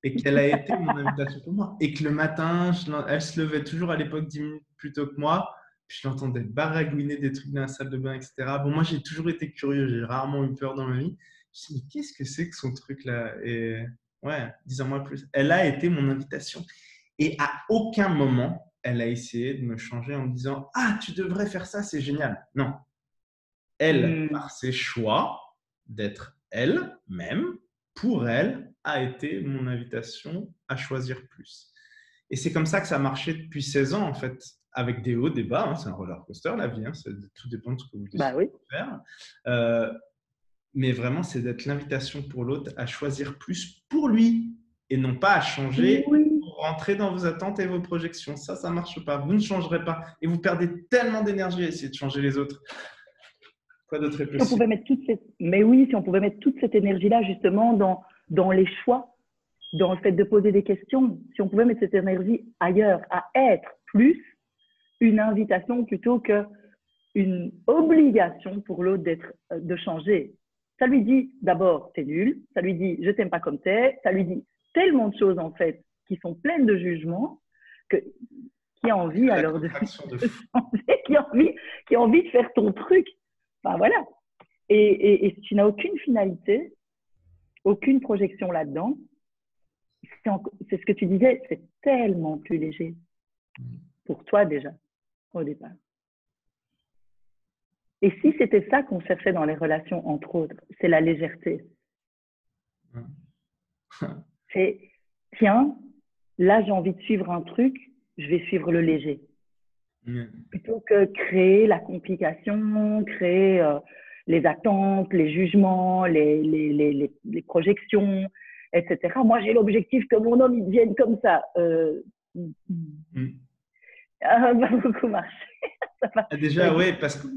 Et qu'elle a été mon invitation pour moi. Et que le matin, elle se levait toujours à l'époque 10 minutes plus tôt que moi. Puis je l'entendais baragouiner des trucs dans la salle de bain, etc. Bon, moi, j'ai toujours été curieux. J'ai rarement eu peur dans ma vie. Je me suis dit, mais qu'est-ce que c'est que son truc-là? Et ouais, 10 ans plus. Elle a été mon invitation. Et à aucun moment, elle a essayé de me changer en me disant, ah, tu devrais faire ça, c'est génial. Non. Elle, par ses choix d'être elle-même, pour elle, a été mon invitation à choisir plus. Et c'est comme ça que ça a marché depuis 16 ans, en fait, avec des hauts, des bas. Hein, c'est un roller coaster, la vie. Hein, tout dépend de ce que vous décidez de faire. Mais vraiment, c'est d'être l'invitation pour l'autre à choisir plus pour lui et non pas à changer pour rentrer dans vos attentes et vos projections. Ça ne marche pas. Vous ne changerez pas. Et vous perdez tellement d'énergie à essayer de changer les autres. Quoi d'autre est possible? Si on pouvait mettre Mais oui, si on pouvait mettre toute cette énergie-là justement dans les choix, dans le fait de poser des questions, si on pouvait mettre cette énergie ailleurs, à être plus une invitation plutôt qu'une obligation pour l'autre de changer. Ça lui dit d'abord t'es nul, ça lui dit je t'aime pas comme t'es, ça lui dit tellement de choses en fait qui sont pleines de jugements qui a envie alors de changer, qui a envie de faire ton truc. Enfin, voilà. Et si tu n'as aucune finalité, aucune projection là-dedans, c'est ce que tu disais, c'est tellement plus léger pour toi déjà, au départ. Et si c'était ça qu'on cherchait dans les relations, entre autres, c'est la légèreté. C'est, tiens, là j'ai envie de suivre un truc, je vais suivre le léger. Plutôt que créer la complication, créer les attentes, les jugements, les projections, etc. Moi, j'ai l'objectif que mon homme il devienne comme ça. Ça va beaucoup marcher. Déjà, oui, parce que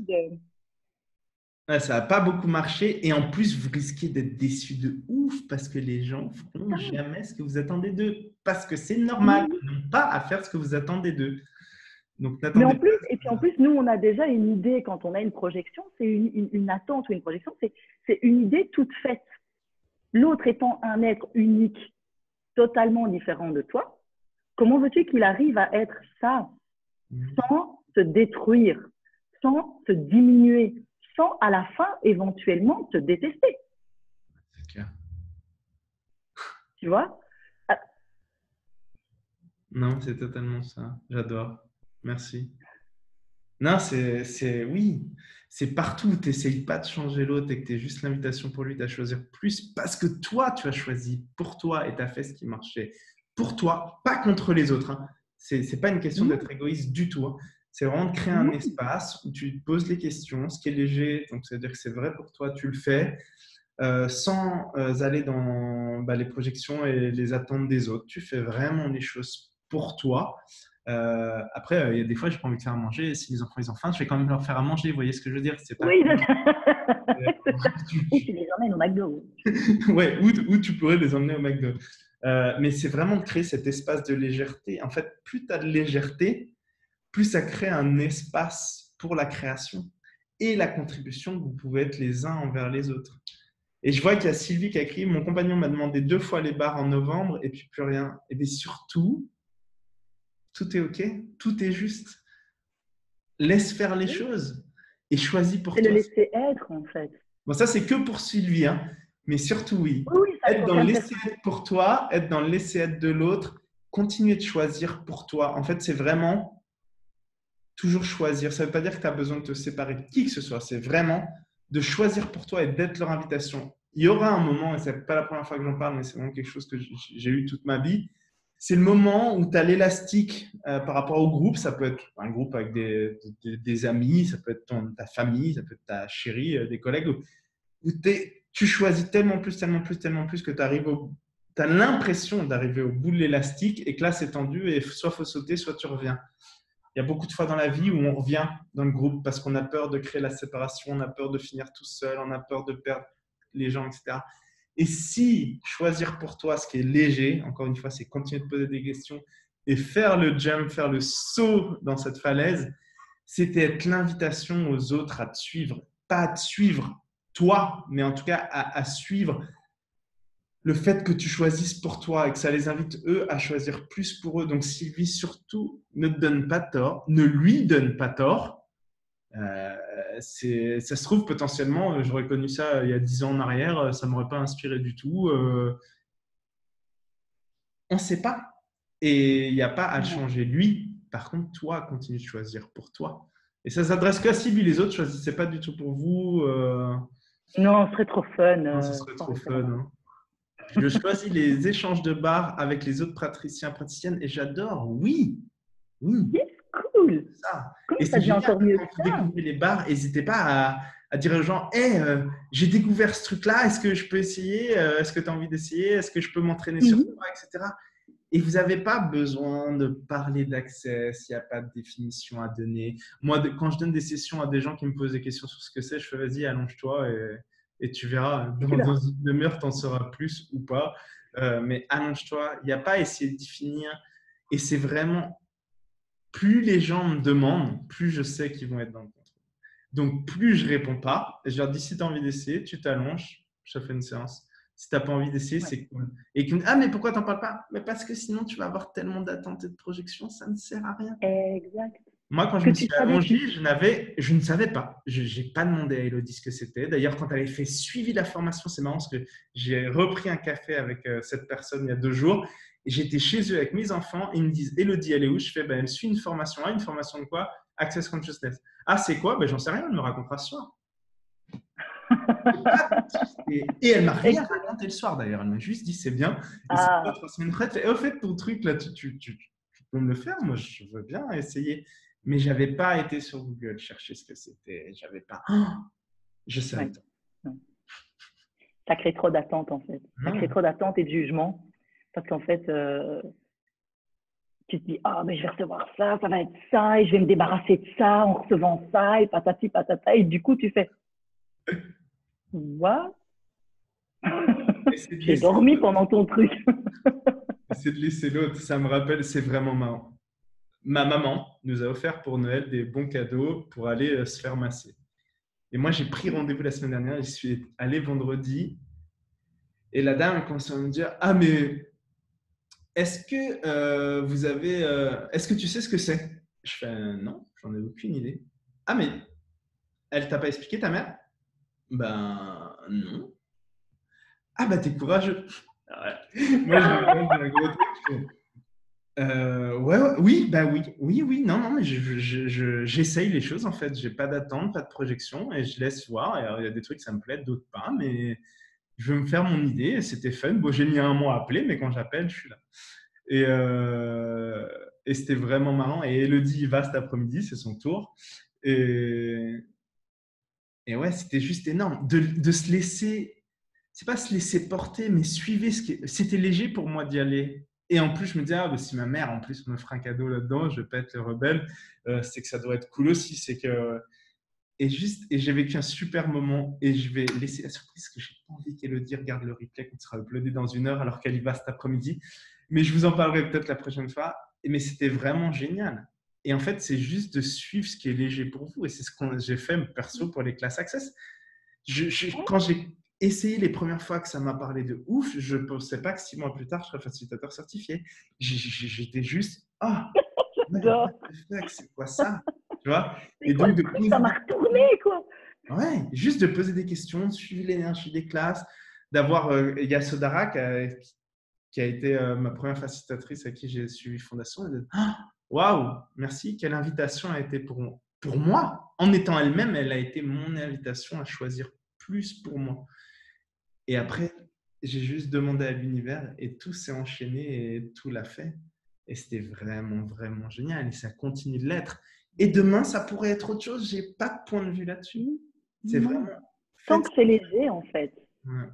ça n'a pas beaucoup marché. Et en plus, vous risquez d'être déçus de ouf parce que les gens ne feront jamais ce que vous attendez d'eux. Parce que c'est normal. Ils n'ont pas à faire ce que vous attendez d'eux. Donc, mais en plus, et puis en plus, nous, on a déjà une idée quand on a une projection, c'est une attente ou une projection, c'est une idée toute faite. L'autre étant un être unique, totalement différent de toi, comment veux-tu qu'il arrive à être ça sans se détruire, sans se diminuer, sans à la fin éventuellement te détester? C'est clair. Tu vois? Non, c'est totalement ça. J'adore. Merci. Non, oui, c'est partout. Tu n'essayes pas de changer l'autre et que tu es juste l'invitation pour lui à choisir plus parce que toi, tu as choisi pour toi et tu as fait ce qui marchait pour toi, pas contre les autres. Hein. Ce n'est pas une question d'être égoïste du tout. Hein. C'est vraiment de créer un espace où tu te poses les questions, ce qui est léger, donc c'est-à-dire que c'est vrai pour toi, tu le fais sans aller dans les projections et les attentes des autres. Tu fais vraiment les choses pour toi. Après, il y a des fois, j'ai pas envie de faire à manger. Si les enfants ils ont faim, je vais quand même leur faire à manger. Vous voyez ce que je veux dire? C'est pas oui, ou tu les emmènes au McDo. Ouais, ou tu pourrais les emmener au McDo. Mais c'est vraiment de créer cet espace de légèreté. En fait, plus tu as de légèreté, plus ça crée un espace pour la création et la contribution que vous pouvez être les uns envers les autres. Et je vois qu'il y a Sylvie qui a écrit « Mon compagnon m'a demandé 2 fois les barres en novembre et puis plus rien. » Et bien surtout, tout est OK, tout est juste. Laisse faire les choses et choisis pour toi. C'est le laisser être, en fait. Bon, ça, c'est que pour Sylvie, hein. Mais surtout, oui. Être dans le laisser être pour toi, être dans le laisser être de l'autre, continuer de choisir pour toi. En fait, c'est vraiment toujours choisir. Ça ne veut pas dire que tu as besoin de te séparer de qui que ce soit. C'est vraiment de choisir pour toi et d'être leur invitation. Il y aura un moment, et ce n'est pas la première fois que j'en parle, mais c'est vraiment quelque chose que j'ai eu toute ma vie. C'est le moment où tu as l'élastique par rapport au groupe. Ça peut être un groupe avec des amis, ça peut être ta famille, ça peut être ta chérie, des collègues, où tu choisis tellement plus que tu arrives au tu as l'impression d'arriver au bout de l'élastique et que là, c'est tendu et soit il faut sauter, soit tu reviens. Il y a beaucoup de fois dans la vie où on revient dans le groupe parce qu'on a peur de créer la séparation, on a peur de finir tout seul, on a peur de perdre les gens, etc. Et si choisir pour toi ce qui est léger, encore une fois, c'est continuer de poser des questions et faire le jump, faire le saut dans cette falaise, c'était être l'invitation aux autres à te suivre. Pas à te suivre toi, mais en tout cas à suivre le fait que tu choisisses pour toi et que ça les invite eux à choisir plus pour eux. Donc Sylvie, surtout, ne te donne pas tort, ne lui donne pas tort. Ça se trouve potentiellement, j'aurais connu ça il y a 10 ans en arrière, ça ne m'aurait pas inspiré du tout. On ne sait pas. Et il n'y a pas à le changer lui. Par contre, toi, continue de choisir pour toi. Et ça s'adresse qu'à Sylvie. Les autres, ne choisissez pas du tout pour vous. Non, ce serait trop fun. Non, ce serait trop fun. Hein. Je choisis les échanges de bars avec les autres praticiens, praticiennes et j'adore. Oui. Yes, cool. Ça. Comment et ça c'est devient génial, encore mieux quand que vous ça? découvrez les bars, n'hésitez pas à dire aux gens hey, j'ai découvert ce truc-là, est-ce que je peux essayer Est-ce que tu as envie d'essayer Est-ce que je peux m'entraîner sur toi etc. Et vous n'avez pas besoin de parler d'accès, il n'y a pas de définition à donner. Moi, quand je donne des sessions à des gens qui me posent des questions sur ce que c'est, je fais vas-y, allonge-toi et tu verras. Dans une demi-heure, tu en sauras plus ou pas. Mais allonge-toi. Il n'y a pas à essayer de définir. Et c'est vraiment, plus les gens me demandent, plus je sais qu'ils vont être dans le contrôle. Donc, plus je ne réponds pas, et je leur dis si tu as envie d'essayer, tu t'allonges, je te fais une séance. Si tu n'as pas envie d'essayer, c'est cool. Et qu'ils me disent ah, mais pourquoi tu n'en parles pas? Mais parce que sinon, tu vas avoir tellement d'attentes et de projections, ça ne sert à rien. Exact. Moi, quand je me suis allongé, je ne savais pas. Je n'ai pas demandé à Élodie ce que c'était. D'ailleurs, quand elle avait fait suivi la formation, c'est marrant parce que j'ai repris un café avec cette personne il y a 2 jours. Et j'étais chez eux avec mes enfants. Et ils me disent Élodie, elle est où? Je fais elle suit une formation. Une formation de quoi? Access Consciousness. Ah, c'est quoi? J'en sais rien, elle me racontera ce soir. Et elle m'a rien raconté le soir d'ailleurs. Elle m'a juste dit c'est bien. Et c'est pas 3 semaines près. Et au fait, ton truc là, tu peux me le faire? Moi, je veux bien essayer. Mais je n'avais pas été sur Google chercher ce que c'était. J'avais pas. Je savais pas. Ça crée trop d'attentes en fait. Ça crée trop d'attentes et de jugement. Parce qu'en fait, tu te dis ah mais je vais recevoir ça, ça va être ça et je vais me débarrasser de ça en recevant ça et patati patata et du coup tu fais what? J'ai dormi pendant ton truc. C'est de laisser l'autre. Ça me rappelle, c'est vraiment marrant. Ma maman nous a offert pour Noël des bons cadeaux pour aller se faire masser. Et moi, j'ai pris rendez-vous la semaine dernière. Je suis allé vendredi. Et la dame commence à me dire ah mais est-ce que vous avez est-ce que tu sais ce que c'est? Je fais non, j'en ai aucune idée. Ah mais elle t'a pas expliqué ta mère? Ben non. Ah t'es courageux. Moi je me un gros truc. Oui, non, mais j'essaye les choses en fait. J'ai pas d'attente, pas de projection et je laisse voir. Et alors, il y a des trucs ça me plaît, d'autres pas, mais je veux me faire mon idée. C'était fun. J'ai mis un mois à appeler, mais quand j'appelle, je suis là. Et c'était vraiment marrant. Et Élodie va cet après-midi, c'est son tour. Et ouais, c'était juste énorme de se laisser. C'est pas se laisser porter, mais suivez ce qui. C'était léger pour moi d'y aller. Et en plus, je me disais, si ma mère en plus me fera un cadeau là-dedans, je vais pas être le rebelle. C'est que ça doit être cool aussi. C'est que et j'ai vécu un super moment et je vais laisser la surprise que j'ai pas envie qu'Élodie regarde le replay qui sera uploadé dans 1 heure alors qu'elle y va cet après-midi. Mais je vous en parlerai peut-être la prochaine fois. Mais c'était vraiment génial. Et en fait, c'est juste de suivre ce qui est léger pour vous. Et c'est ce que j'ai fait perso pour les classes Access. Quand j'ai essayé les premières fois que ça m'a parlé de ouf, je ne pensais pas que 6 mois plus tard, je serais facilitateur certifié. J'étais juste c'est quoi ça? Tu vois? Et donc, ça m'a retourné, quoi. Ouais, juste de poser des questions, de suivre l'énergie des classes, d'avoir Yasodhara qui a été ma première facilitatrice à qui j'ai suivi Fondation. Waouh, merci, quelle invitation a été pour moi. En étant elle-même, elle a été mon invitation à choisir plus pour moi. Et après, j'ai juste demandé à l'univers et tout s'est enchaîné et tout l'a fait. Et c'était vraiment, vraiment génial. Et ça continue de l'être. Et demain, ça pourrait être autre chose. Je n'ai pas de point de vue là-dessus. C'est vraiment… Tant que c'est léger, en fait. Ouais.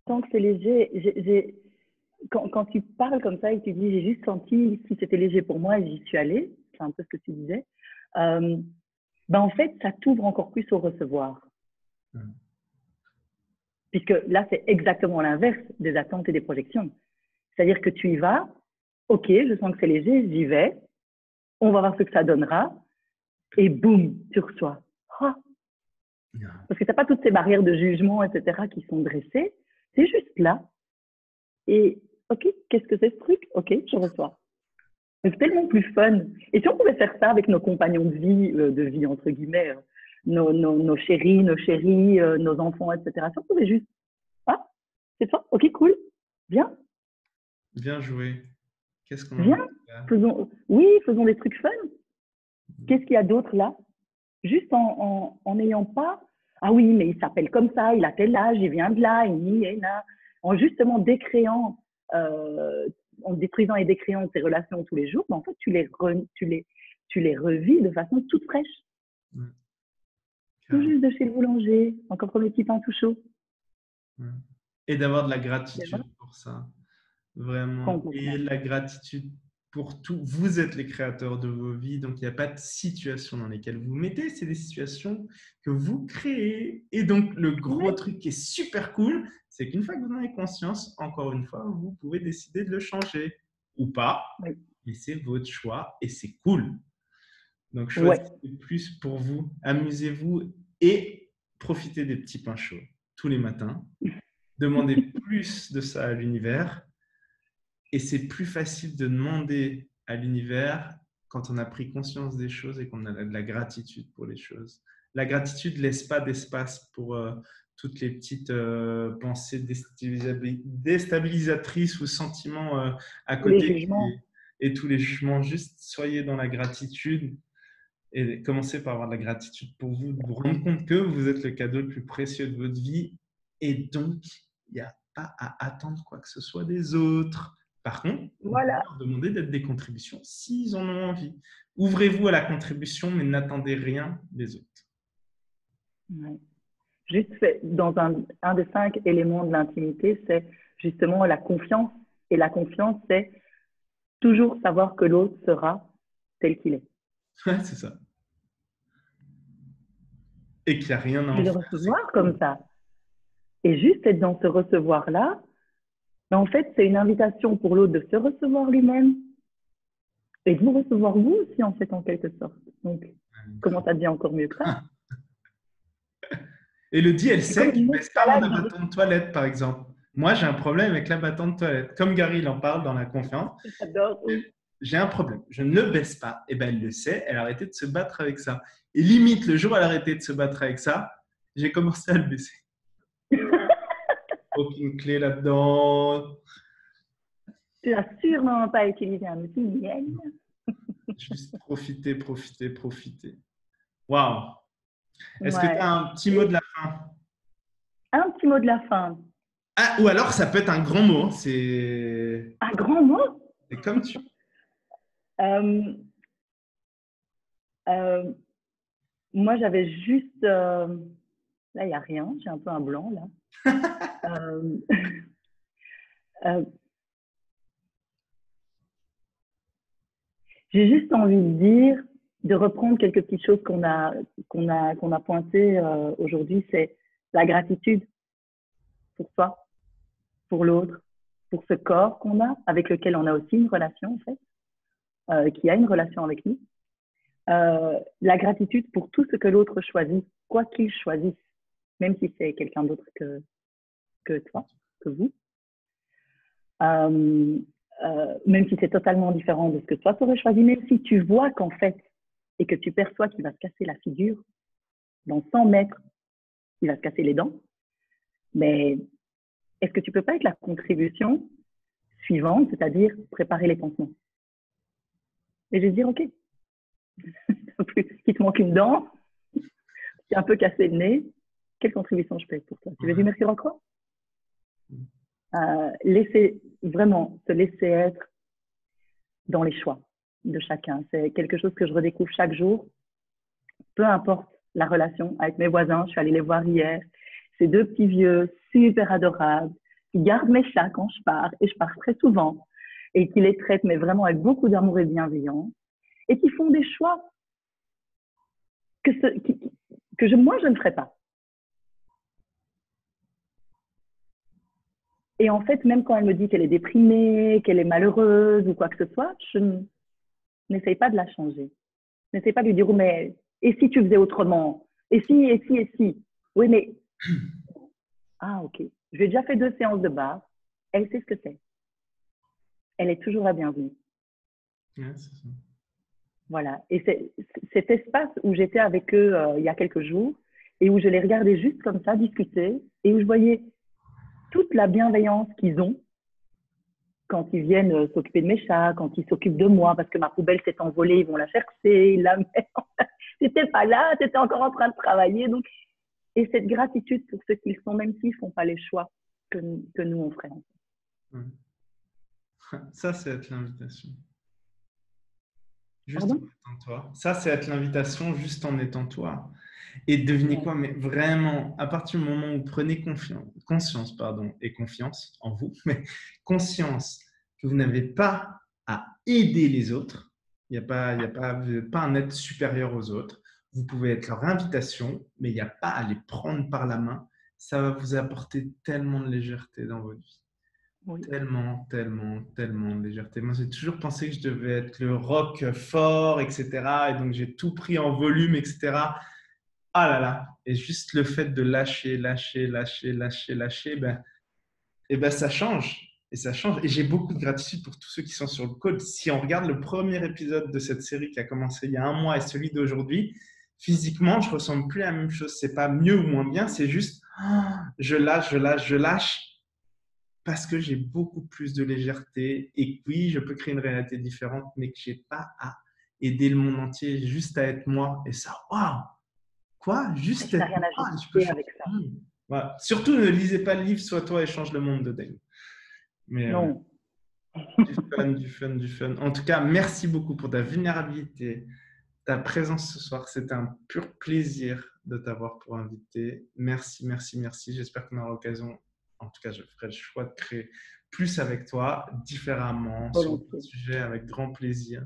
Tant que c'est léger, quand tu parles comme ça et que tu dis, j'ai juste senti si c'était léger pour moi et j'y suis allée, c'est un peu ce que tu disais, ben en fait, ça t'ouvre encore plus au recevoir. Puisque là, c'est exactement l'inverse des attentes et des projections. C'est-à-dire que tu y vas, ok, je sens que c'est léger, j'y vais, on va voir ce que ça donnera, et boum, tu reçois. Ah. Parce que tu n'as pas toutes ces barrières de jugement, etc., qui sont dressées, c'est juste là. Et ok, qu'est-ce que c'est ce truc? Ok, je reçois. C'est tellement plus fun. Et si on pouvait faire ça avec nos compagnons de vie entre guillemets, nos chéris, nos enfants, etc. Si on pouvait juste, ah, c'est toi, ok, cool, viens. Bien joué. Qu'est-ce qu'on Viens, faisons des trucs fun. Qu'est-ce qu'il y a d'autre là? Juste en n'ayant pas, ah oui, mais il s'appelle comme ça, il a tel âge, il vient de là, il est là. En justement décréant, en détruisant et décréant tes relations tous les jours, ben en fait, tu les revis de façon toute fraîche. Tout juste de chez le boulanger, encore comme les petits pains tout chauds. Et d'avoir de la gratitude pour ça. Vraiment. Et la gratitude pour tout. Vous êtes les créateurs de vos vies, donc il n'y a pas de situation dans lesquelles vous vous mettez, c'est des situations que vous créez. Et donc, le gros truc qui est super cool, c'est qu'une fois que vous en avez conscience, encore une fois, vous pouvez décider de le changer ou pas, mais c'est votre choix et c'est cool. Donc, choisissez plus pour vous, amusez-vous et profitez des petits pains chauds tous les matins. Demandez plus de ça à l'univers. Et c'est plus facile de demander à l'univers quand on a pris conscience des choses et qu'on a de la gratitude pour les choses. La gratitude ne laisse pas d'espace pour toutes les petites pensées déstabilisatrices ou sentiments à côté et tous les jugements. Juste soyez dans la gratitude et commencez par avoir de la gratitude pour vous, de vous rendre compte que vous êtes le cadeau le plus précieux de votre vie et donc il n'y a pas à attendre quoi que ce soit des autres. Par contre, on peut leur demander d'être des contributions s'ils en ont envie. Ouvrez-vous à la contribution, mais n'attendez rien des autres. Juste dans un des 5 éléments de l'intimité, c'est justement la confiance. Et la confiance, c'est toujours savoir que l'autre sera tel qu'il est. Ouais, c'est ça. Et qu'il n'y a rien à en faire. Le recevoir comme ça. Et juste être dans ce recevoir-là, mais en fait, c'est une invitation pour l'autre de se recevoir lui-même et de vous recevoir vous aussi, en fait, en quelque sorte. Donc, comment ça devient encore mieux que ça? Elodie, elle sait qu'il ne baisse pas mon bâton de toilette, par exemple. Moi, j'ai un problème avec la bâton de toilette. Comme Gary, il en parle dans la conférence. J'adore, oui. J'ai un problème. Je ne le baisse pas. Et bien, elle le sait. Elle a arrêté de se battre avec ça. Et limite, le jour où elle a arrêté de se battre avec ça, j'ai commencé à le baisser. Aucune clé là-dedans. Tu n'as sûrement pas utilisé un outil miel. Juste profiter. Waouh! Est-ce que tu as un petit mot de la fin? Un petit mot de la fin. Ah, ou alors, ça peut être un grand mot. C'est... Un grand mot? C'est comme tu... moi, j'avais juste... là, il n'y a rien. J'ai un peu un blanc, là. J'ai juste envie de dire, de reprendre quelques petites choses qu'on a pointées aujourd'hui, c'est la gratitude pour soi, pour l'autre, pour ce corps qu'on a, avec lequel on a aussi une relation, en fait, qui a une relation avec nous. La gratitude pour tout ce que l'autre choisit, quoi qu'il choisisse, même si c'est quelqu'un d'autre que toi, que vous. Même si c'est totalement différent de ce que toi tu aurais choisi, même si tu vois qu'en fait, et que tu perçois qu'il va se casser la figure, dans 100 mètres, il va se casser les dents, mais est-ce que tu peux pas être la contribution suivante, c'est-à-dire préparer les pansements? Et je vais dire, ok, il te manque une dent, tu es un peu cassé le nez, quelle contribution je peux être pour toi? Tu veux du mercure en quoi? Laisser vraiment se laisser être dans les choix de chacun. C'est quelque chose que je redécouvre chaque jour. Peu importe la relation avec mes voisins, je suis allée les voir hier. Ces deux petits vieux, super adorables, qui gardent mes chats quand je pars, et je pars très souvent, et qui les traitent, mais vraiment avec beaucoup d'amour et de bienveillance, et qui font des choix moi, je ne ferais pas. Et en fait, même quand elle me dit qu'elle est déprimée, qu'elle est malheureuse ou quoi que ce soit, je n'essaye pas de la changer. Je n'essaye pas de lui dire, oh, mais et si tu faisais autrement? Et si, et si, et si? Oui, mais… Ah, ok. J'ai déjà fait 2 séances de base. Elle sait ce que c'est. Elle est toujours la bienvenue. Ouais, c'est ça. Voilà. Et cet espace où j'étais avec eux il y a quelques jours et où je les regardais juste comme ça, discuter, et où je voyais toute la bienveillance qu'ils ont quand ils viennent s'occuper de mes chats, quand ils s'occupent de moi, parce que ma poubelle s'est envolée, ils vont la chercher, ils la mettent. T'étais pas là, t'étais encore en train de travailler. Donc, et cette gratitude pour ce qu'ils sont, même s'ils ne font pas les choix que nous, on ferait. Ça, c'est être l'invitation. Juste Pardon? en étant toi. Ça, c'est être l'invitation juste en étant toi. Et devinez quoi, mais vraiment, à partir du moment où vous prenez conscience et confiance en vous, mais conscience que vous n'avez pas à aider les autres, il n'y a pas un être supérieur aux autres, vous pouvez être leur invitation, mais il n'y a pas à les prendre par la main, ça va vous apporter tellement de légèreté dans votre vie. Oui. Tellement, tellement, tellement de légèreté. Moi, j'ai toujours pensé que je devais être le rock fort, etc. Et donc, j'ai tout pris en volume, etc. Ah là là, et juste le fait de lâcher, ça change. Et ça change. Et j'ai beaucoup de gratitude pour tous ceux qui sont sur le code. Si on regarde le premier épisode de cette série qui a commencé il y a 1 mois et celui d'aujourd'hui, physiquement, je ne ressens plus la même chose. Ce n'est pas mieux ou moins bien, c'est juste je lâche parce que j'ai beaucoup plus de légèreté. Et oui, je peux créer une réalité différente, mais que je n'ai pas à aider le monde entier, juste à être moi. Et ça, waouh! Quoi? Juste Ça n'a être rien à moi, je peux justifier changer avec ça. le monde. Voilà. Surtout, ne lisez pas le livre Sois toi et change le monde de Dale. Mais Non. du fun. En tout cas, merci beaucoup pour ta vulnérabilité, ta présence ce soir. C'était un pur plaisir de t'avoir pour invité. Merci. J'espère qu'on aura l'occasion, en tout cas, je ferai le choix de créer plus avec toi, différemment, sur d'autres sujets, avec grand plaisir.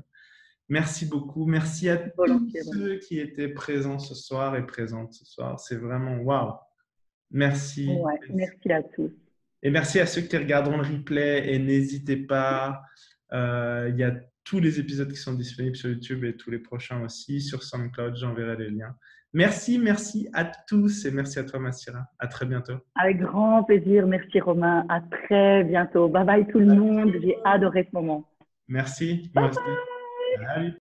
Merci beaucoup. Merci à tous ceux qui étaient présents ce soir et présentes ce soir. C'est vraiment waouh. Merci. Ouais, merci à tous. Et merci à ceux qui regarderont le replay. Et n'hésitez pas, il y a tous les épisodes qui sont disponibles sur YouTube et tous les prochains aussi. Sur SoundCloud, j'enverrai les liens. Merci à tous et merci à toi, Massira. À très bientôt. Avec grand plaisir. Merci, Romain. À très bientôt. Bye bye tout le monde. J'ai adoré ce moment. Merci. Bye Moi aussi. bye. Salut.